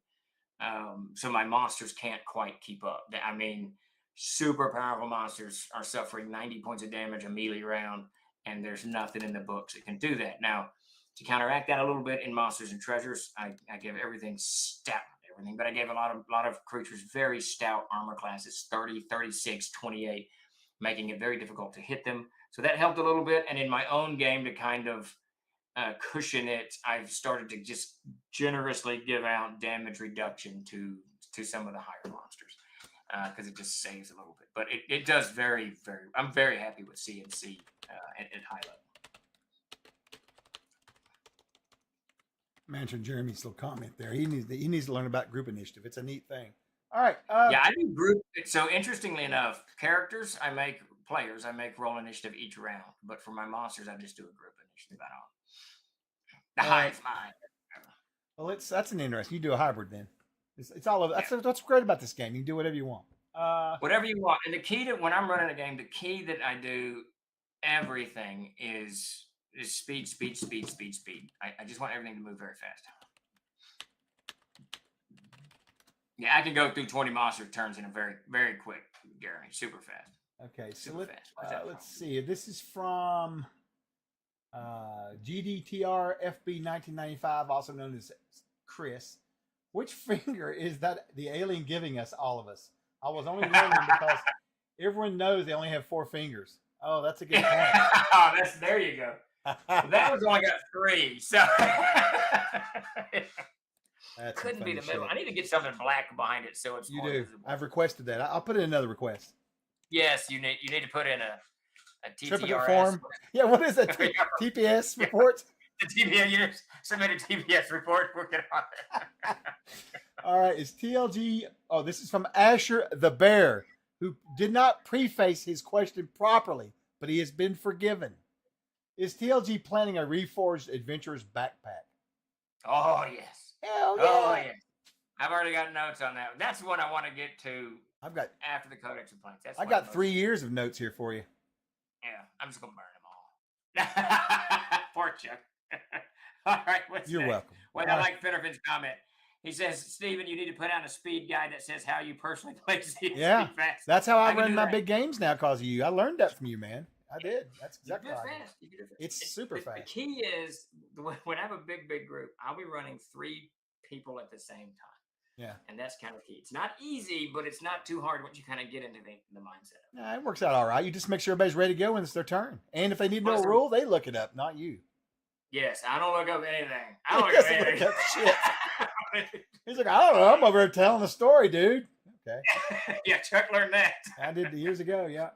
So my monsters can't quite keep up. I mean, super powerful monsters are suffering 90 points of damage a melee round, and there's nothing in the books that can do that. Now, to counteract that a little bit in Monsters and Treasures, I give everything stout. But I gave a lot of creatures very stout armor classes, 30, 36, 28, making it very difficult to hit them. So that helped a little bit. And in my own game, to kind of cushion it, I've started to just generously give out damage reduction to some of the higher monsters because it just saves a little bit. But it does very, very. I'm very happy with CNC at high level. Mention Jeremy's little comment there. He needs to learn about group initiative. It's a neat thing. All right. Yeah, I do group. So interestingly enough, characters I make roll initiative each round, but for my monsters, I just do a group initiative. I don't. The hive mind. Well, that's an interesting. You do a hybrid then. It's all over. That's what's great about this game. You can do whatever you want. Whatever you want. And the key to when I'm running a game, the key that I do everything is speed, speed, speed, speed, speed. I just want everything to move very fast. Yeah, I can go through 20 monster turns in a very, very quick, Gary. Super fast. Okay, so Super fast. Where's that let's from? see. This is from GDTR FB 1995, also known as Chris. Which finger is that the alien giving us, all of us? I was only wondering because everyone knows they only have 4 fingers. Oh, that's a good point. Oh, there you go. Well, that one's only got 3, so That's couldn't be funny the middle. shit. I need to get something black behind it so it's You more do. visible. I've requested that. I'll put in another request. Yes, you need to put in a Triplicate TTRS. form. Yeah, what is that? TPS report? The TPS, you submit a TPS report. We'll get on it. All right, is TLG? Oh, this is from Asher the Bear, who did not preface his question properly, but he has been forgiven. Is TLG planning a reforged adventurer's backpack? Oh yes. Hell yeah! Oh yes. I've already got notes on that. That's what I want to get to. I've got after the Codex of Planks. I got 3 years of notes here for you. Yeah, I'm just gonna burn them all. Poor Chuck. All right, You're next? welcome. Wait, I like Finnerfin's comment. He says, Steven, you need to put out a speed guide that says how you personally play Speed Fast. That's how I can run do my that. big games now because of you. I learned that from you, man. I did. That's You exactly do it how I did. fast. You can do it fast. It's super The fast. key is when I have a big group, I'll be running 3 people at the same time. Yeah. And that's kind of key. It's not easy, but it's not too hard once you kind of get into the mindset. Nah, it works out all right. You just make sure everybody's ready to go when it's their turn. And if they need to know a rule, they look it up, not you. Yes, I don't look up anything. I don't look up anything. Look up shit. He's like, I don't know. I'm over here telling the story, dude. Okay. Yeah, Chuck learned that. I did years ago. Yeah.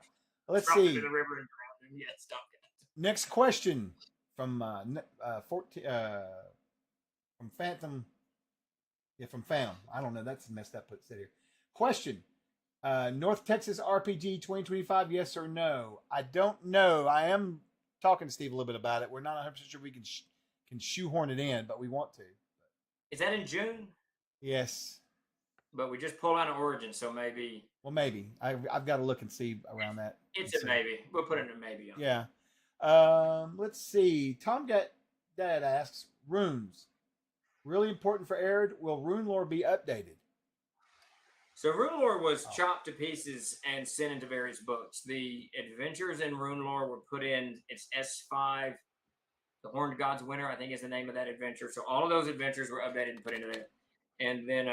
Let's Dropped see. into the river and drowned him. Yeah, stop it. Next question from 14 from Phantom. Yeah, from Phantom. I don't know. That's messed up. Put sit here. Question: North Texas RPG 2025? Yes or no? I don't know. I am talking to Steve a little bit about it. We're not 100% sure we can shoehorn it in, but we want to. Is that in June? Yes. But we just pulled out an Origin, so maybe. Well, maybe. I've got to look and see around that. It's a maybe. We'll put it in a maybe. Yeah. Let's see. Tom Dad asks, runes. Really important for Arid. Will rune lore be updated? So rune lore was chopped to pieces and sent into various books. The adventures in rune lore were put in. It's S5. The Horned God's Winter, I think, is the name of that adventure. So all of those adventures were updated and put into there. And then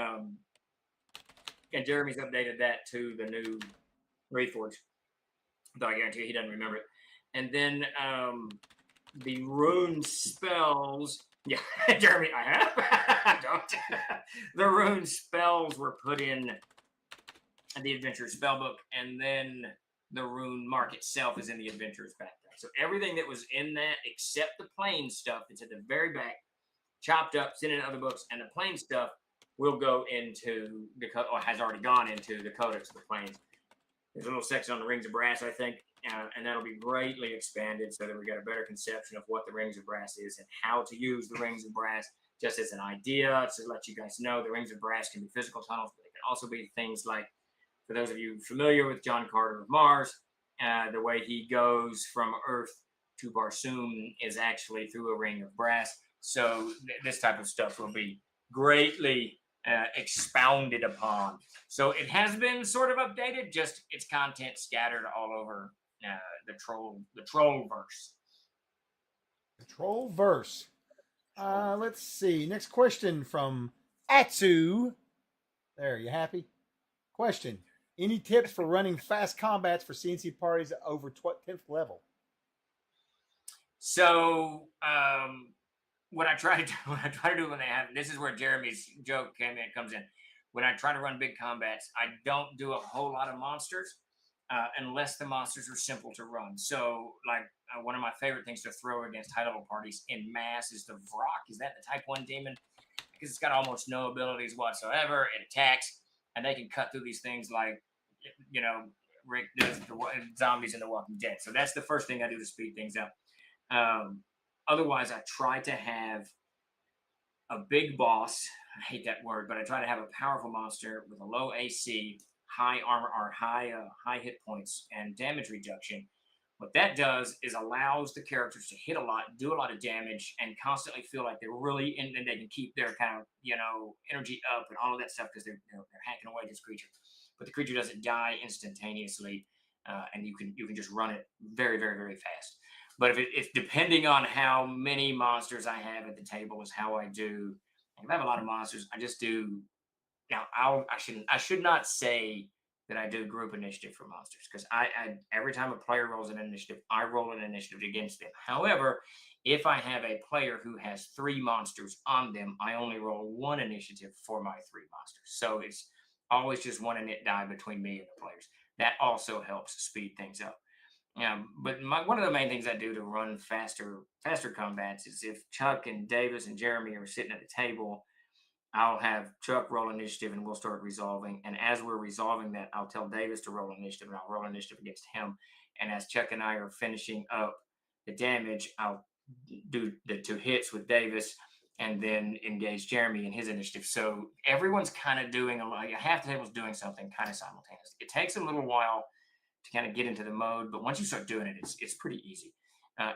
and Jeremy's updated that to the new Reforge. Though I guarantee you he doesn't remember it. And then the rune spells. Yeah, Jeremy, I have. Don't. The rune spells were put in the Adventurer's Spellbook, and then the rune mark itself is in the Adventurer's Backpack. So everything that was in that, except the plain stuff that's at the very back, chopped up, sent in other books, and the plain stuff will go into or has already gone into the Codex of the Plains. There's a little section on the Rings of Brass, I think, and that'll be greatly expanded so that we got a better conception of what the Rings of Brass is and how to use the Rings of Brass just as an idea to let you guys know the Rings of Brass can be physical tunnels, but they can also be things like, for those of you familiar with John Carter of Mars, the way he goes from Earth to Barsoom is actually through a ring of brass. So this type of stuff will be greatly expounded upon. So it has been sort of updated, just its content scattered all over the troll verse. The troll verse. Let's see. Next question from Atsu. There, you happy? Question: any tips for running fast combats for CNC parties over 10th level? So what I try to do when they have, this is where Jeremy's joke comes in. When I try to run big combats, I don't do a whole lot of monsters unless the monsters are simple to run. So like one of my favorite things to throw against high level parties in mass is the Vrock. Is that the type 1 demon? Because it's got almost no abilities whatsoever. It attacks, and they can cut through these things like, you know, Rick does the zombies in The Walking Dead. So that's the first thing I do to speed things up. Otherwise, I try to have a big boss. I hate that word, but I try to have a powerful monster with a low AC, high armor, or high hit points and damage reduction, What that does is allows the characters to hit a lot, do a lot of damage, and constantly feel like they're really in, and they can keep their kind of energy up and all of that stuff because they're hacking away this creature. But the creature doesn't die instantaneously, and you can just run it very very very fast. But if depending on how many monsters I have at the table is how I do. If I have a lot of monsters, I just do. Now I should not say that I do group initiative for monsters because I every time a player rolls an initiative, I roll an initiative against them. However, if I have a player who has 3 monsters on them, I only roll 1 initiative for my 3 monsters. So it's always just one init die between me and the players. That also helps speed things up. Yeah, but one of the main things I do to run faster combats is if Chuck and Davis and Jeremy are sitting at the table, I'll have Chuck roll initiative and we'll start resolving. And as we're resolving that, I'll tell Davis to roll initiative and I'll roll initiative against him. And as Chuck and I are finishing up the damage, I'll do the 2 hits with Davis and then engage Jeremy in his initiative. So everyone's kind of doing half the table's doing something kind of simultaneously. It takes a little while to kind of get into the mode, but once you start doing it, it's pretty easy.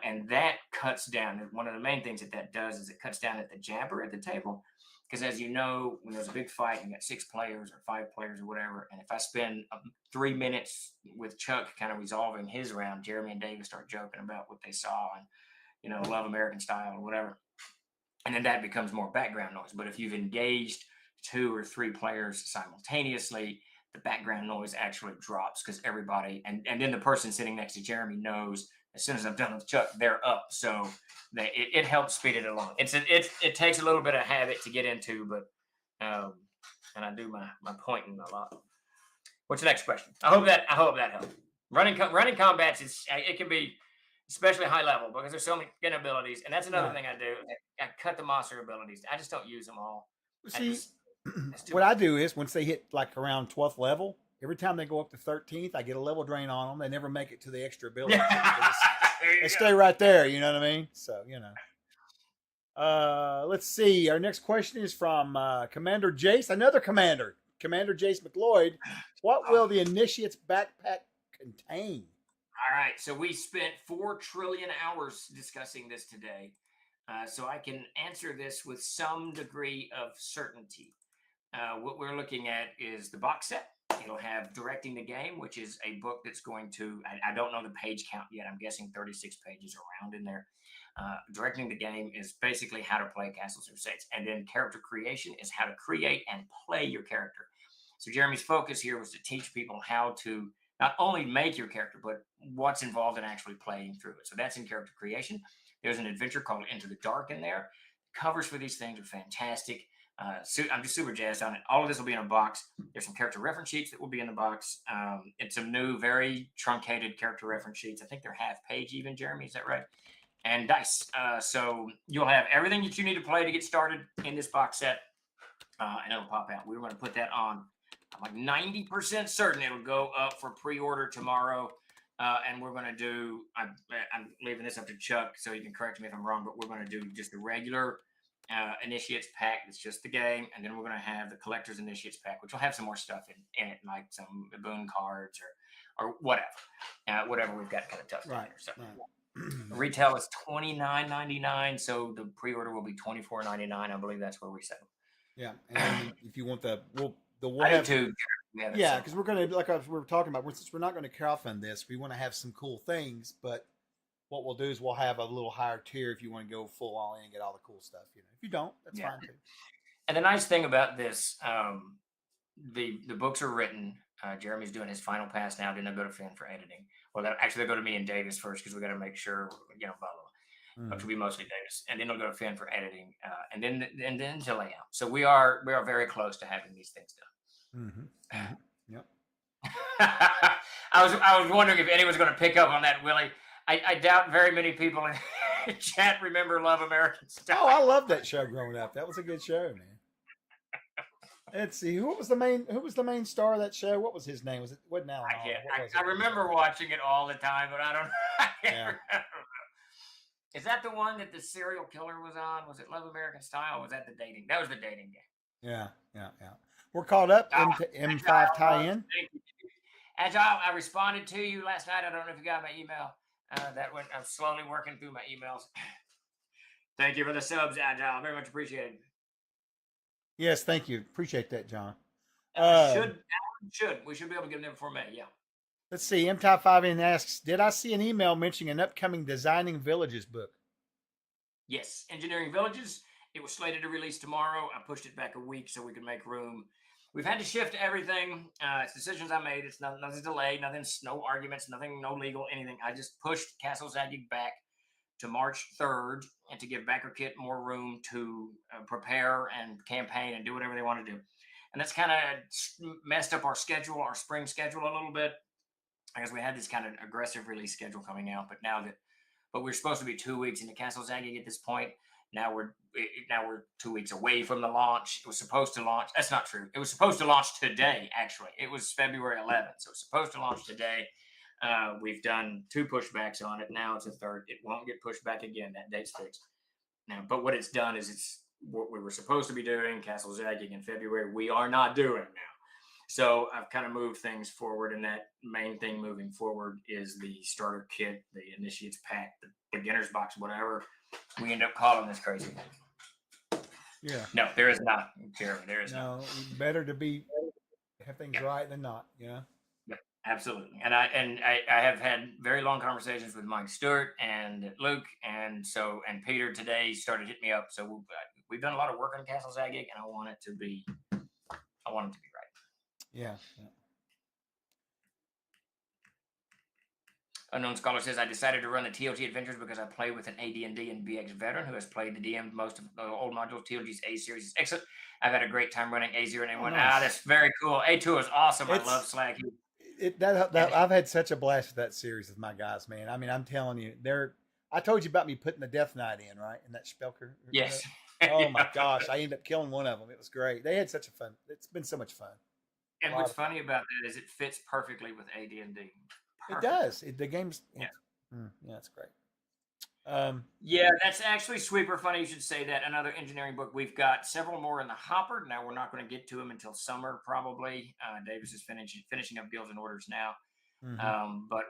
And that cuts down. One of the main things that does is it cuts down at the jabber at the table. Because as you know, when there's a big fight, and you got 6 players or 5 players or whatever, and if I spend 3 minutes with Chuck kind of resolving his round, Jeremy and David start joking about what they saw and Love American Style or whatever, and then that becomes more background noise. But if you've engaged 2 or 3 players simultaneously, the background noise actually drops because everybody, and then the person sitting next to Jeremy knows as soon as I'm done with Chuck, they're up. So it helps speed it along. It takes a little bit of habit to get into, but and I do my pointing a lot. What's the next question? I hope that helped. Running combats it can be especially high level because there's so many abilities, and that's another thing I do. I cut the monster abilities. I just don't use them all. See, what I do is once they hit like around 12th level, every time they go up to 13th, I get a level drain on them. They never make it to the extra ability. They stay right there. You know what I mean? So, let's see. Our next question is from Commander Jace, another commander, Commander Jace McLeod. What will the Initiate's backpack contain? All right. So we spent 4 trillion hours discussing this today. So I can answer this with some degree of certainty. What we're looking at is the box set. It'll have Directing the Game, which is a book that's going to, I don't know the page count yet. I'm guessing 36 pages around in there. Directing the Game is basically how to play Castles or States. And then Character Creation is how to create and play your character. So Jeremy's focus here was to teach people how to not only make your character, but what's involved in actually playing through it. So that's in Character Creation. There's an adventure called Into the Dark in there. Covers for these things are fantastic. I'm just super jazzed on it. All of this will be in a box. There's some character reference sheets that will be in the box. It's some new, very truncated character reference sheets. I think they're half page even, Jeremy, is that right? And dice. So you'll have everything that you need to play to get started in this box set. And it'll pop out. We're going to put that on. I'm like 90% certain it'll go up for pre-order tomorrow. And we're going to do, I'm leaving this up to Chuck, so you can correct me if I'm wrong, but we're going to do just the regular Initiates pack. It's just the game. And then we're going to have the Collector's Initiates pack, which will have some more stuff in it, like some boon cards or whatever. Whatever we've got kind of tucked in there. So retail is $29.99, so the pre-order will be $24.99. I believe that's where we set them. Yeah, and if you want we'll I have do too. Yeah, because we're going to, like we were talking about, since we're not going to crowdfund this, we want to have some cool things, but what we'll do is we'll have a little higher tier if you want to go full all in and get all the cool stuff. If you don't, that's fine too. And the nice thing about this, the books are written. Jeremy's doing his final pass now. Then they'll go to Finn for editing. Well, they'll go to me and Davis first because we got to make sure, blah, blah, blah. Which will be mostly Davis, and then they'll go to Finn for editing, and then to layout. So we are very close to having these things done. Yep. I was wondering if anyone's going to pick up on that, Willie. I doubt very many people in chat remember Love American Style. Oh, I loved that show growing up. That was a good show, man. Let's see, who was the main star of that show? What was his name? Wasn't Alan? I remember watching it all the time, but I don't know. Is that the one that the serial killer was on? Was it Love American Style? Or was that the dating? That was the dating game. Yeah. We're caught up into M5 tie-in. Agile, I responded to you last night. I don't know if you got my email. I'm slowly working through my emails. Thank you for the subs, Agile. Very much appreciated. Yes, thank you. Appreciate that, John. We should be able to get them before May. Yeah. Let's see. MTI5N asks, did I see an email mentioning an upcoming Designing Villages book? Yes, Engineering Villages. It was slated to release tomorrow. I pushed it back a week so we could make room. We've had to shift everything. It's decisions I made. It's nothing's delayed. Nothing's no arguments. Nothing. No legal anything. I just pushed Castle Zadig back to March 3rd and to give Backer Kit more room to prepare and campaign and do whatever they want to do. And that's kind of messed up our schedule, our spring schedule a little bit. I guess we had this kind of aggressive release schedule coming out, but we're supposed to be 2 weeks into Castle Zagging at this point. Now we're 2 weeks away from the launch. It was supposed to launch. That's not true. It was supposed to launch today. Actually, it was February 11th, so it's supposed to launch today. We've done 2 pushbacks on it. Now it's a third. It won't get pushed back again. That date's fixed. Now, but what it's done is it's what we were supposed to be doing. Castle Zagging in February. We are not doing now. So I've kind of moved things forward, and that main thing moving forward is the starter kit, the initiates pack, the beginner's box, whatever we end up calling this crazy thing. Yeah. No, there is not, Jeremy. There is not. No, better to have things right than not. Yeah. Yeah, absolutely. And I have had very long conversations with Mike Stewart and Luke, and Peter today started hitting me up. So we've done a lot of work on Castle Zagging, and I want it to be right. Yeah. Unknown Scholar says, I decided to run the TLG Adventures because I play with an AD&D and BX veteran who has played the DM most of the old modules. TLG's A series is excellent. I've had a great time running A0 and A1. Nice. That's very cool. A2 is awesome. I love Slag. I've had such a blast with that series with my guys, man. I mean, I'm telling you, I told you about me putting the Death Knight in, right? In that Spelker. Yes. Oh my gosh. I ended up killing one of them. It was great. They had such a fun. It's been so much fun. And what's funny about that is it fits perfectly with AD&D. It does. The game's it's great. Yeah, that's actually super funny. You should say that. Another engineering book. We've got several more in the hopper. Now we're not going to get to them until summer, probably. Davis is finishing up Guilds and Orders now. Mm-hmm. But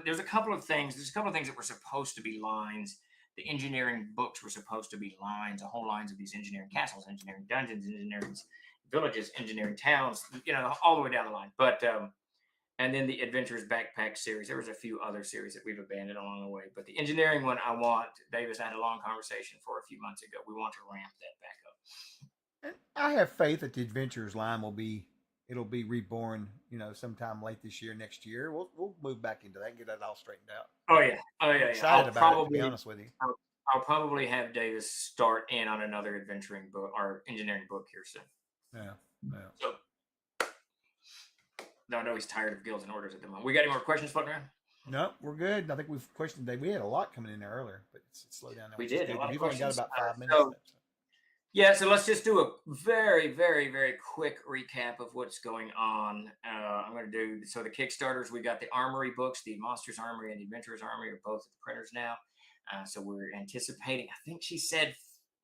there's a couple of things. There's a couple of things that were supposed to be lines. The engineering books were supposed to be lines, a whole lines of these engineering castles, engineering dungeons, engineering villages, engineering towns, all the way down the line. But and then the Adventures Backpack series. There was a few other series that we've abandoned along the way. But the engineering one, Davis and I had a long conversation for a few months ago. We want to ramp that back up. And I have faith that the Adventures line will be reborn, sometime late this year, next year. We'll move back into that and get that all straightened out. Oh yeah. Excited about it, to be honest with you. I'll probably have Davis start in on another adventuring book or engineering book here soon. Yeah. So, no, he's tired of Guilds and Orders at the moment. We got any more questions floating around? No, we're good. I think we've questioned. We had a lot coming in there earlier, but it's slowed down now. We did. We've only got about 5 minutes left. So let's just do a very, very, very quick recap of what's going on. I'm going to do the Kickstarters. We got the Armory books, the Monsters Armory and the Adventurers Armory are both at the printers now. So we're anticipating. I think she said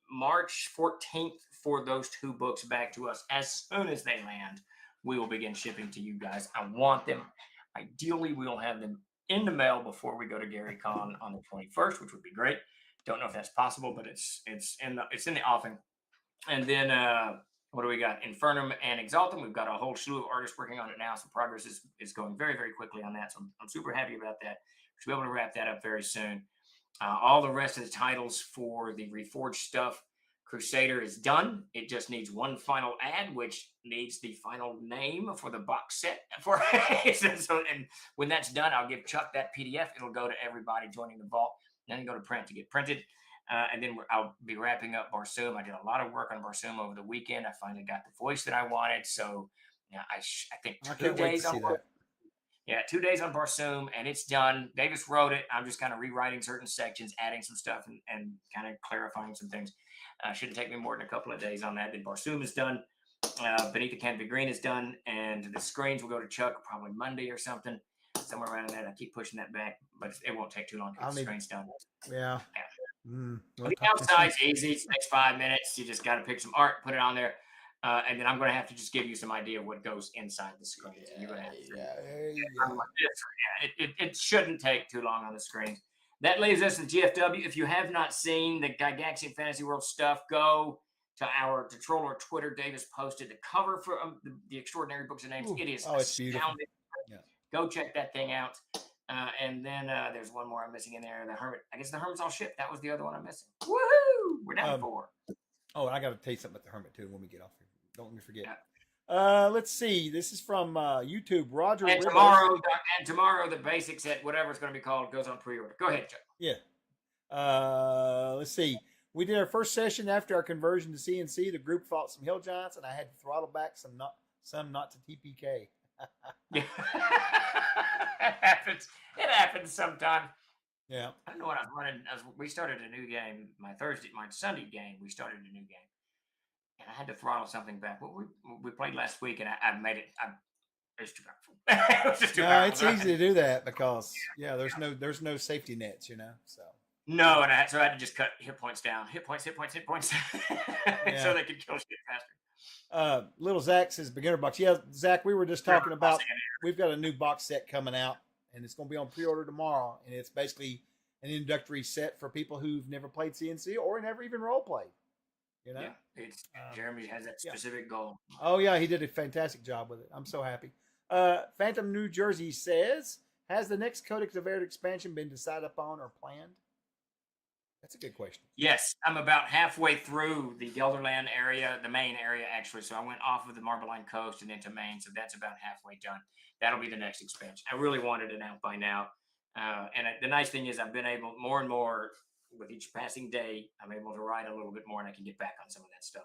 March 14th for those 2 books back to us. As soon as they land, we will begin shipping to you guys. I want them. Ideally, we'll have them in the mail before we go to GaryCon on the 21st, which would be great. Don't know if that's possible, but it's in the offing. And then what do we got? Infernum and Exaltum. We've got a whole slew of artists working on it now, so progress is going very, very quickly on that. So I'm super happy about that. We should be able to wrap that up very soon. All the rest of the titles for the Reforged stuff, Crusader is done. It just needs one final ad, which needs the final name for the box set. And when that's done, I'll give Chuck that PDF. It'll go to everybody joining the vault. Then go to print to get printed. And then I'll be wrapping up Barsoom. I did a lot of work on Barsoom over the weekend. I finally got the voice that I wanted. So I think 2 days on that. Yeah, 2 days on Barsoom, and it's done. Davis wrote it. I'm just kind of rewriting certain sections, adding some stuff, and kind of clarifying some things. Shouldn't take me more than a couple of days on that. Then Barsoom is done. Beneath the Canopy Green is done, and the screens will go to Chuck probably Monday or something, somewhere around that. I keep pushing that back, but it won't take too long to get the screens done. Yeah. The outside's easy. It takes 5 minutes. You just got to pick some art, put it on there. And then I'm going to have to just give you some idea of what goes inside the screen. So you're going to have to There you go. it shouldn't take too long on the screen. That leaves us in GFW. If you have not seen the Gygaxian Fantasy World stuff, go to our Troll or Twitter. Davis posted the cover for the Extraordinary Books and Names. Ooh. It is It's beautiful. astounding. Yeah. Go check that thing out. And then there's one more I'm missing in there. The Hermit. I guess the Hermit's all shipped. That was the other one I'm missing. Woohoo! We're down to 4. Oh, I got to tell you something about the Hermit too when we get off here. Don't let me forget. Yeah. Let's see. This is from YouTube. Roger. And tomorrow, the basic set, whatever it's going to be called, goes on pre-order. Go ahead, Chuck. Yeah. Let's see. We did our first session after our conversion to CNC. The group fought some hill giants, and I had to throttle back some not to TPK. Yeah. It happens. It happens sometime. Yeah. I don't know what I was running. We started a new game. My Sunday game. We started a new game, and I had to throttle something back. Well, we played last week, and I made it. It's too powerful. It was just too powerful. It's easy to do that because there's no safety nets, So. No, and so I had to just cut hit points down, hit points, so they could kill shit faster. Little Zach says beginner box. Yeah, Zach, we were just talking about. We've got a new box set coming out, and it's going to be on pre-order tomorrow. And it's basically an introductory set for people who've never played CNC or never even role played. Yeah, Jeremy has that specific goal. Oh yeah, he did a fantastic job with it. I'm so happy. Phantom New Jersey says, has the next Codex of Arid expansion been decided upon or planned? That's a good question. Yes, I'm about halfway through the Gelderland area, the Maine area, actually. So I went off of the Marble Line coast and into Maine. So that's about halfway done. That'll be the next expansion. I really wanted it out by now. The nice thing is I've been able more and more with each passing day, I'm able to ride a little bit more and I can get back on some of that stuff.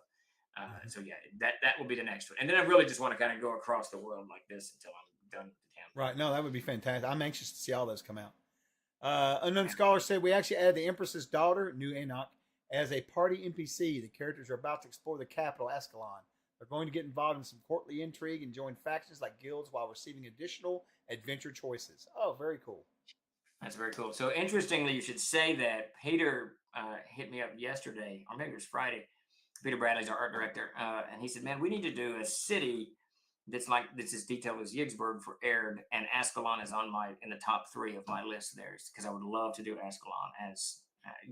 So yeah, that will be the next one. And then I really just want to kind of go across the world like this until I'm done with the town. Right. No, that would be fantastic. I'm anxious to see all those come out. Unknown Scholar said we actually added the Empress's daughter, New Enoch, as a party NPC. The characters are about to explore the capital, Ascalon. They're going to get involved in some courtly intrigue and join factions like guilds while receiving additional adventure choices. Oh, very cool. That's very cool. So interestingly, you should say that Peter hit me up yesterday, or maybe it was Friday. Peter Bradley's our art director, and he said, "Man, we need to do a city that's as detailed as Yigsburg for Arid, and Ascalon is in the top 3 of my list there because I would love to do Ascalon as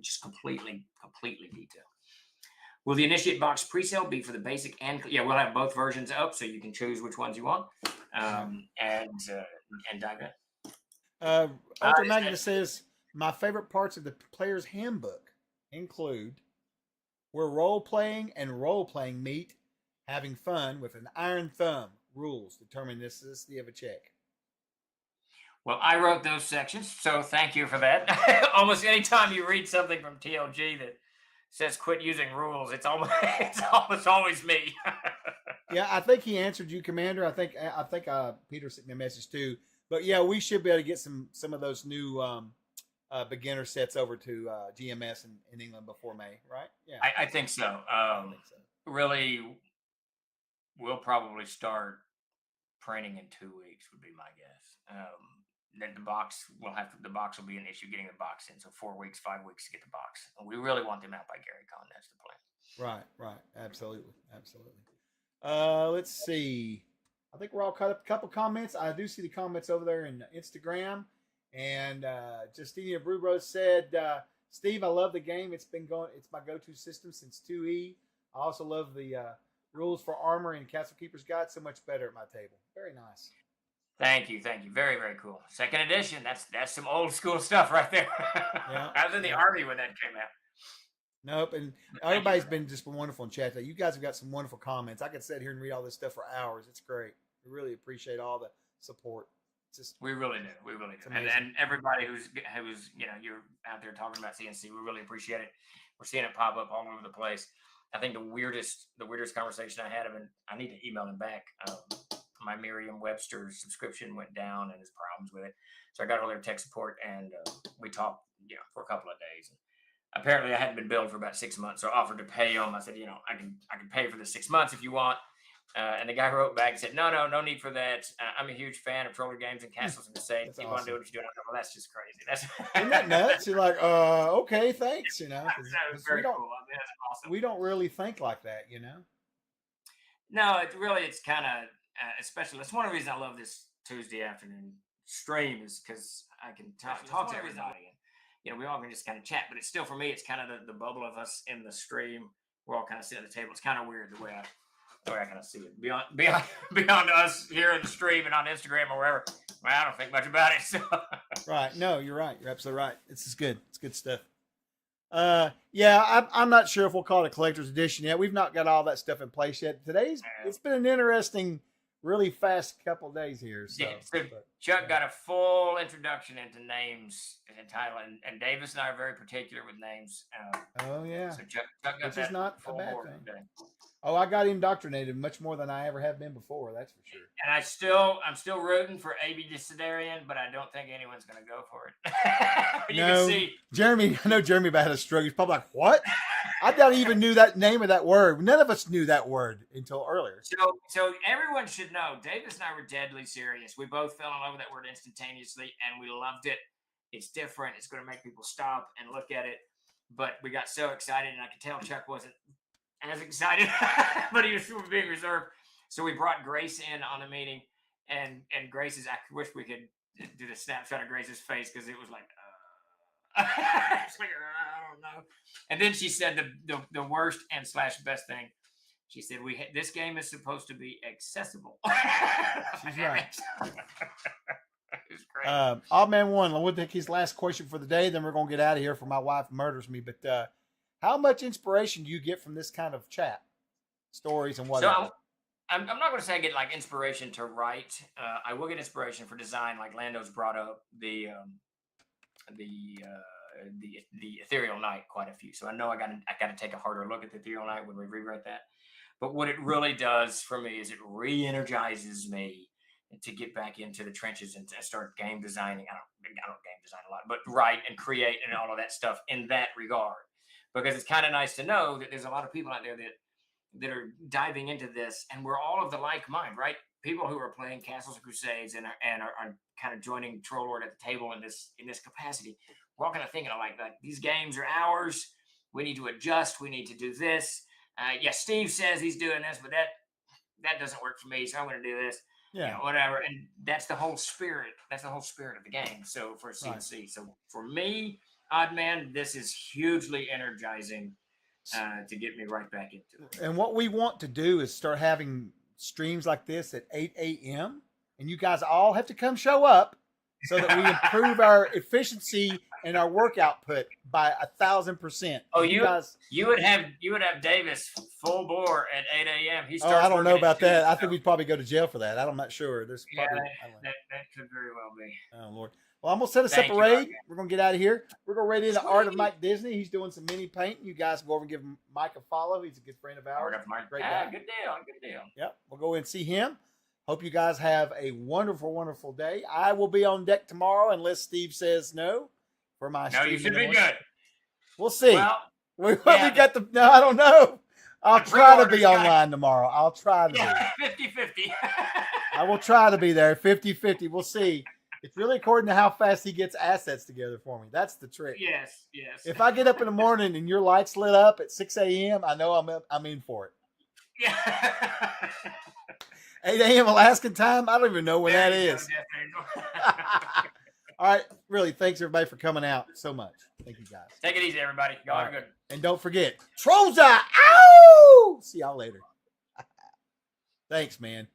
just completely detailed." Will the Initiate box presale be for the basic and we'll have both versions up so you can choose which ones you want and dive in. Ultra Magnus says my favorite parts of the player's handbook include where role playing meet, having fun with an iron thumb. Rules determine the necessity of a check. Well, I wrote those sections, so thank you for that. Almost any time you read something from TLG that says quit using rules, it's almost always me. Yeah, I think he answered you, Commander. I think Peter sent me a message too. But yeah, we should be able to get some of those new beginner sets over to GMS in England before May, right? Yeah, I think so. I think so. Really, we'll probably start printing in 2 weeks would be my guess. Then the box will be an issue getting the box in. So 4 weeks, 5 weeks to get the box. And we really want them out by GaryCon. That's the plan. Right. Absolutely. Let's see. I think we're all caught up. A couple comments. I do see the comments over there in Instagram. And Justinia Brubro said, Steve, I love the game. It's my go-to system since 2E. I also love the rules for armor and Castle Keeper's Guide. So much better at my table. Very nice. Thank you. Very, very cool. Second edition. That's some old school stuff right there. Yeah. I was in the Army when that came out. Nope, and everybody's been wonderful in chat. You guys have got some wonderful comments. I could sit here and read all this stuff for hours. It's great. We really appreciate all the support. We really do. And everybody who's you're out there talking about CNC, we really appreciate it. We're seeing it pop up all over the place. I think the weirdest conversation I had, I need to email him back. My Merriam-Webster subscription went down and there's problems with it. So I got all their tech support and we talked, for a couple of days. Apparently I hadn't been billed for about 6 months, so I offered to pay them. I said, I can pay for the 6 months if you want. And the guy wrote back and said, no need for that. I'm a huge fan of Troller Games and Castles and Crusades. If you want to do what you're doing, well, that's just crazy. Isn't that nuts? You're like, okay, thanks. That was very cool. That's awesome. We don't really think like that, No, it's kind of especially. That's one of the reasons I love this Tuesday afternoon stream is because I can talk to everybody. And, we all can just kind of chat. But it's still for me, it's kind of the bubble of us in the stream. We're all kind of sitting at the table. It's kind of weird the way I kind of see it. Beyond us here in the stream and on Instagram or wherever. Well, I don't think much about it. So. Right. No, you're right. You're absolutely right. This is good. It's good stuff. Yeah, I'm not sure if we'll call it a collector's edition yet. We've not got all that stuff in place yet. It's been an interesting, really fast couple of days here. So, Chuck got a full introduction into names and title, and Davis and I are very particular with names. Oh yeah. So Chuck got which that is not a full bad board thing. today. Oh, I got indoctrinated much more than I ever have been before. That's for sure. And I'm still rooting for AB Desiderian, but I don't think anyone's going to go for it. You No, can see Jeremy. I know Jeremy about had a stroke. He's probably like, "What? I doubt he even knew that name of that word. None of us knew that word until earlier." So everyone should know. Davis and I were deadly serious. We both fell in love with that word instantaneously, and we loved it. It's different. It's going to make people stop and look at it. But we got so excited, and I could tell Chuck wasn't as excited, but he was being reserved. So we brought Grace in on the meeting, and Grace's. I wish we could do the snapshot of Grace's face because it was like, it's like, I don't know. And then she said the worst and / best thing. She said, this game is supposed to be accessible. She's right. It's great. Odd Man One, we'll take his last question for the day. Then we're going to get out of here before my wife murders me. But how much inspiration do you get from this kind of chat, stories and whatever? So I'm not going to say I get like inspiration to write. I will get inspiration for design, like Lando's brought up the Ethereal Night quite a few. So I know I got to take a harder look at the Ethereal Night when we rewrite that. But what it really does for me is it re-energizes me to get back into the trenches and to start game designing. I don't game design a lot, but write and create and all of that stuff in that regard. Because it's kind of nice to know that there's a lot of people out there that are diving into this, and we're all of the like mind, right? People who are playing Castles and Crusades and are kind of joining Troll Lord at the table in this capacity. We're all kind of thinking like these games are ours. We need to adjust. We need to do this. Steve says he's doing this, but that doesn't work for me, so I'm going to do this. Yeah, whatever. And that's the whole spirit. That's the whole spirit of the game. So for CNC, right. So for me, Odd Man, this is hugely energizing to get me right back into it. And what we want to do is start having streams like this at 8 a.m. And you guys all have to come show up so that we improve our efficiency and our work output by 1,000%. Oh, you would have Davis full bore at 8 a.m. I don't know about that. I think we'd probably go to jail for that. I'm not sure. There's probably that could very well be. Oh Lord. Well, I'm gonna set us up a raid. We're gonna get out of here. We're gonna raid into Art of Mike Disney. He's doing some mini painting. You guys go over and give Mike a follow. He's a good friend of ours. Great guy. Good deal. Yep. We'll go and see him. Hope you guys have a wonderful, wonderful day. I will be on deck tomorrow unless Steve says no for my stream. No, you should be good. We'll see. Well, we got the. No, I don't know. I'll try to be online tomorrow. I'll try to be. 50-50. I will try to be there. 50-50. We'll see. It's really according to how fast he gets assets together for me. That's the trick. Yes. If I get up in the morning and your lights lit up at 6 a.m., I know I'm in for it. Yeah. 8 a.m. Alaskan time? I don't even know when that is. All right. Really, thanks, everybody, for coming out so much. Thank you, guys. Take it easy, everybody. Y'all are good. And don't forget, Trolls Eye! Ow! See y'all later. Thanks, man.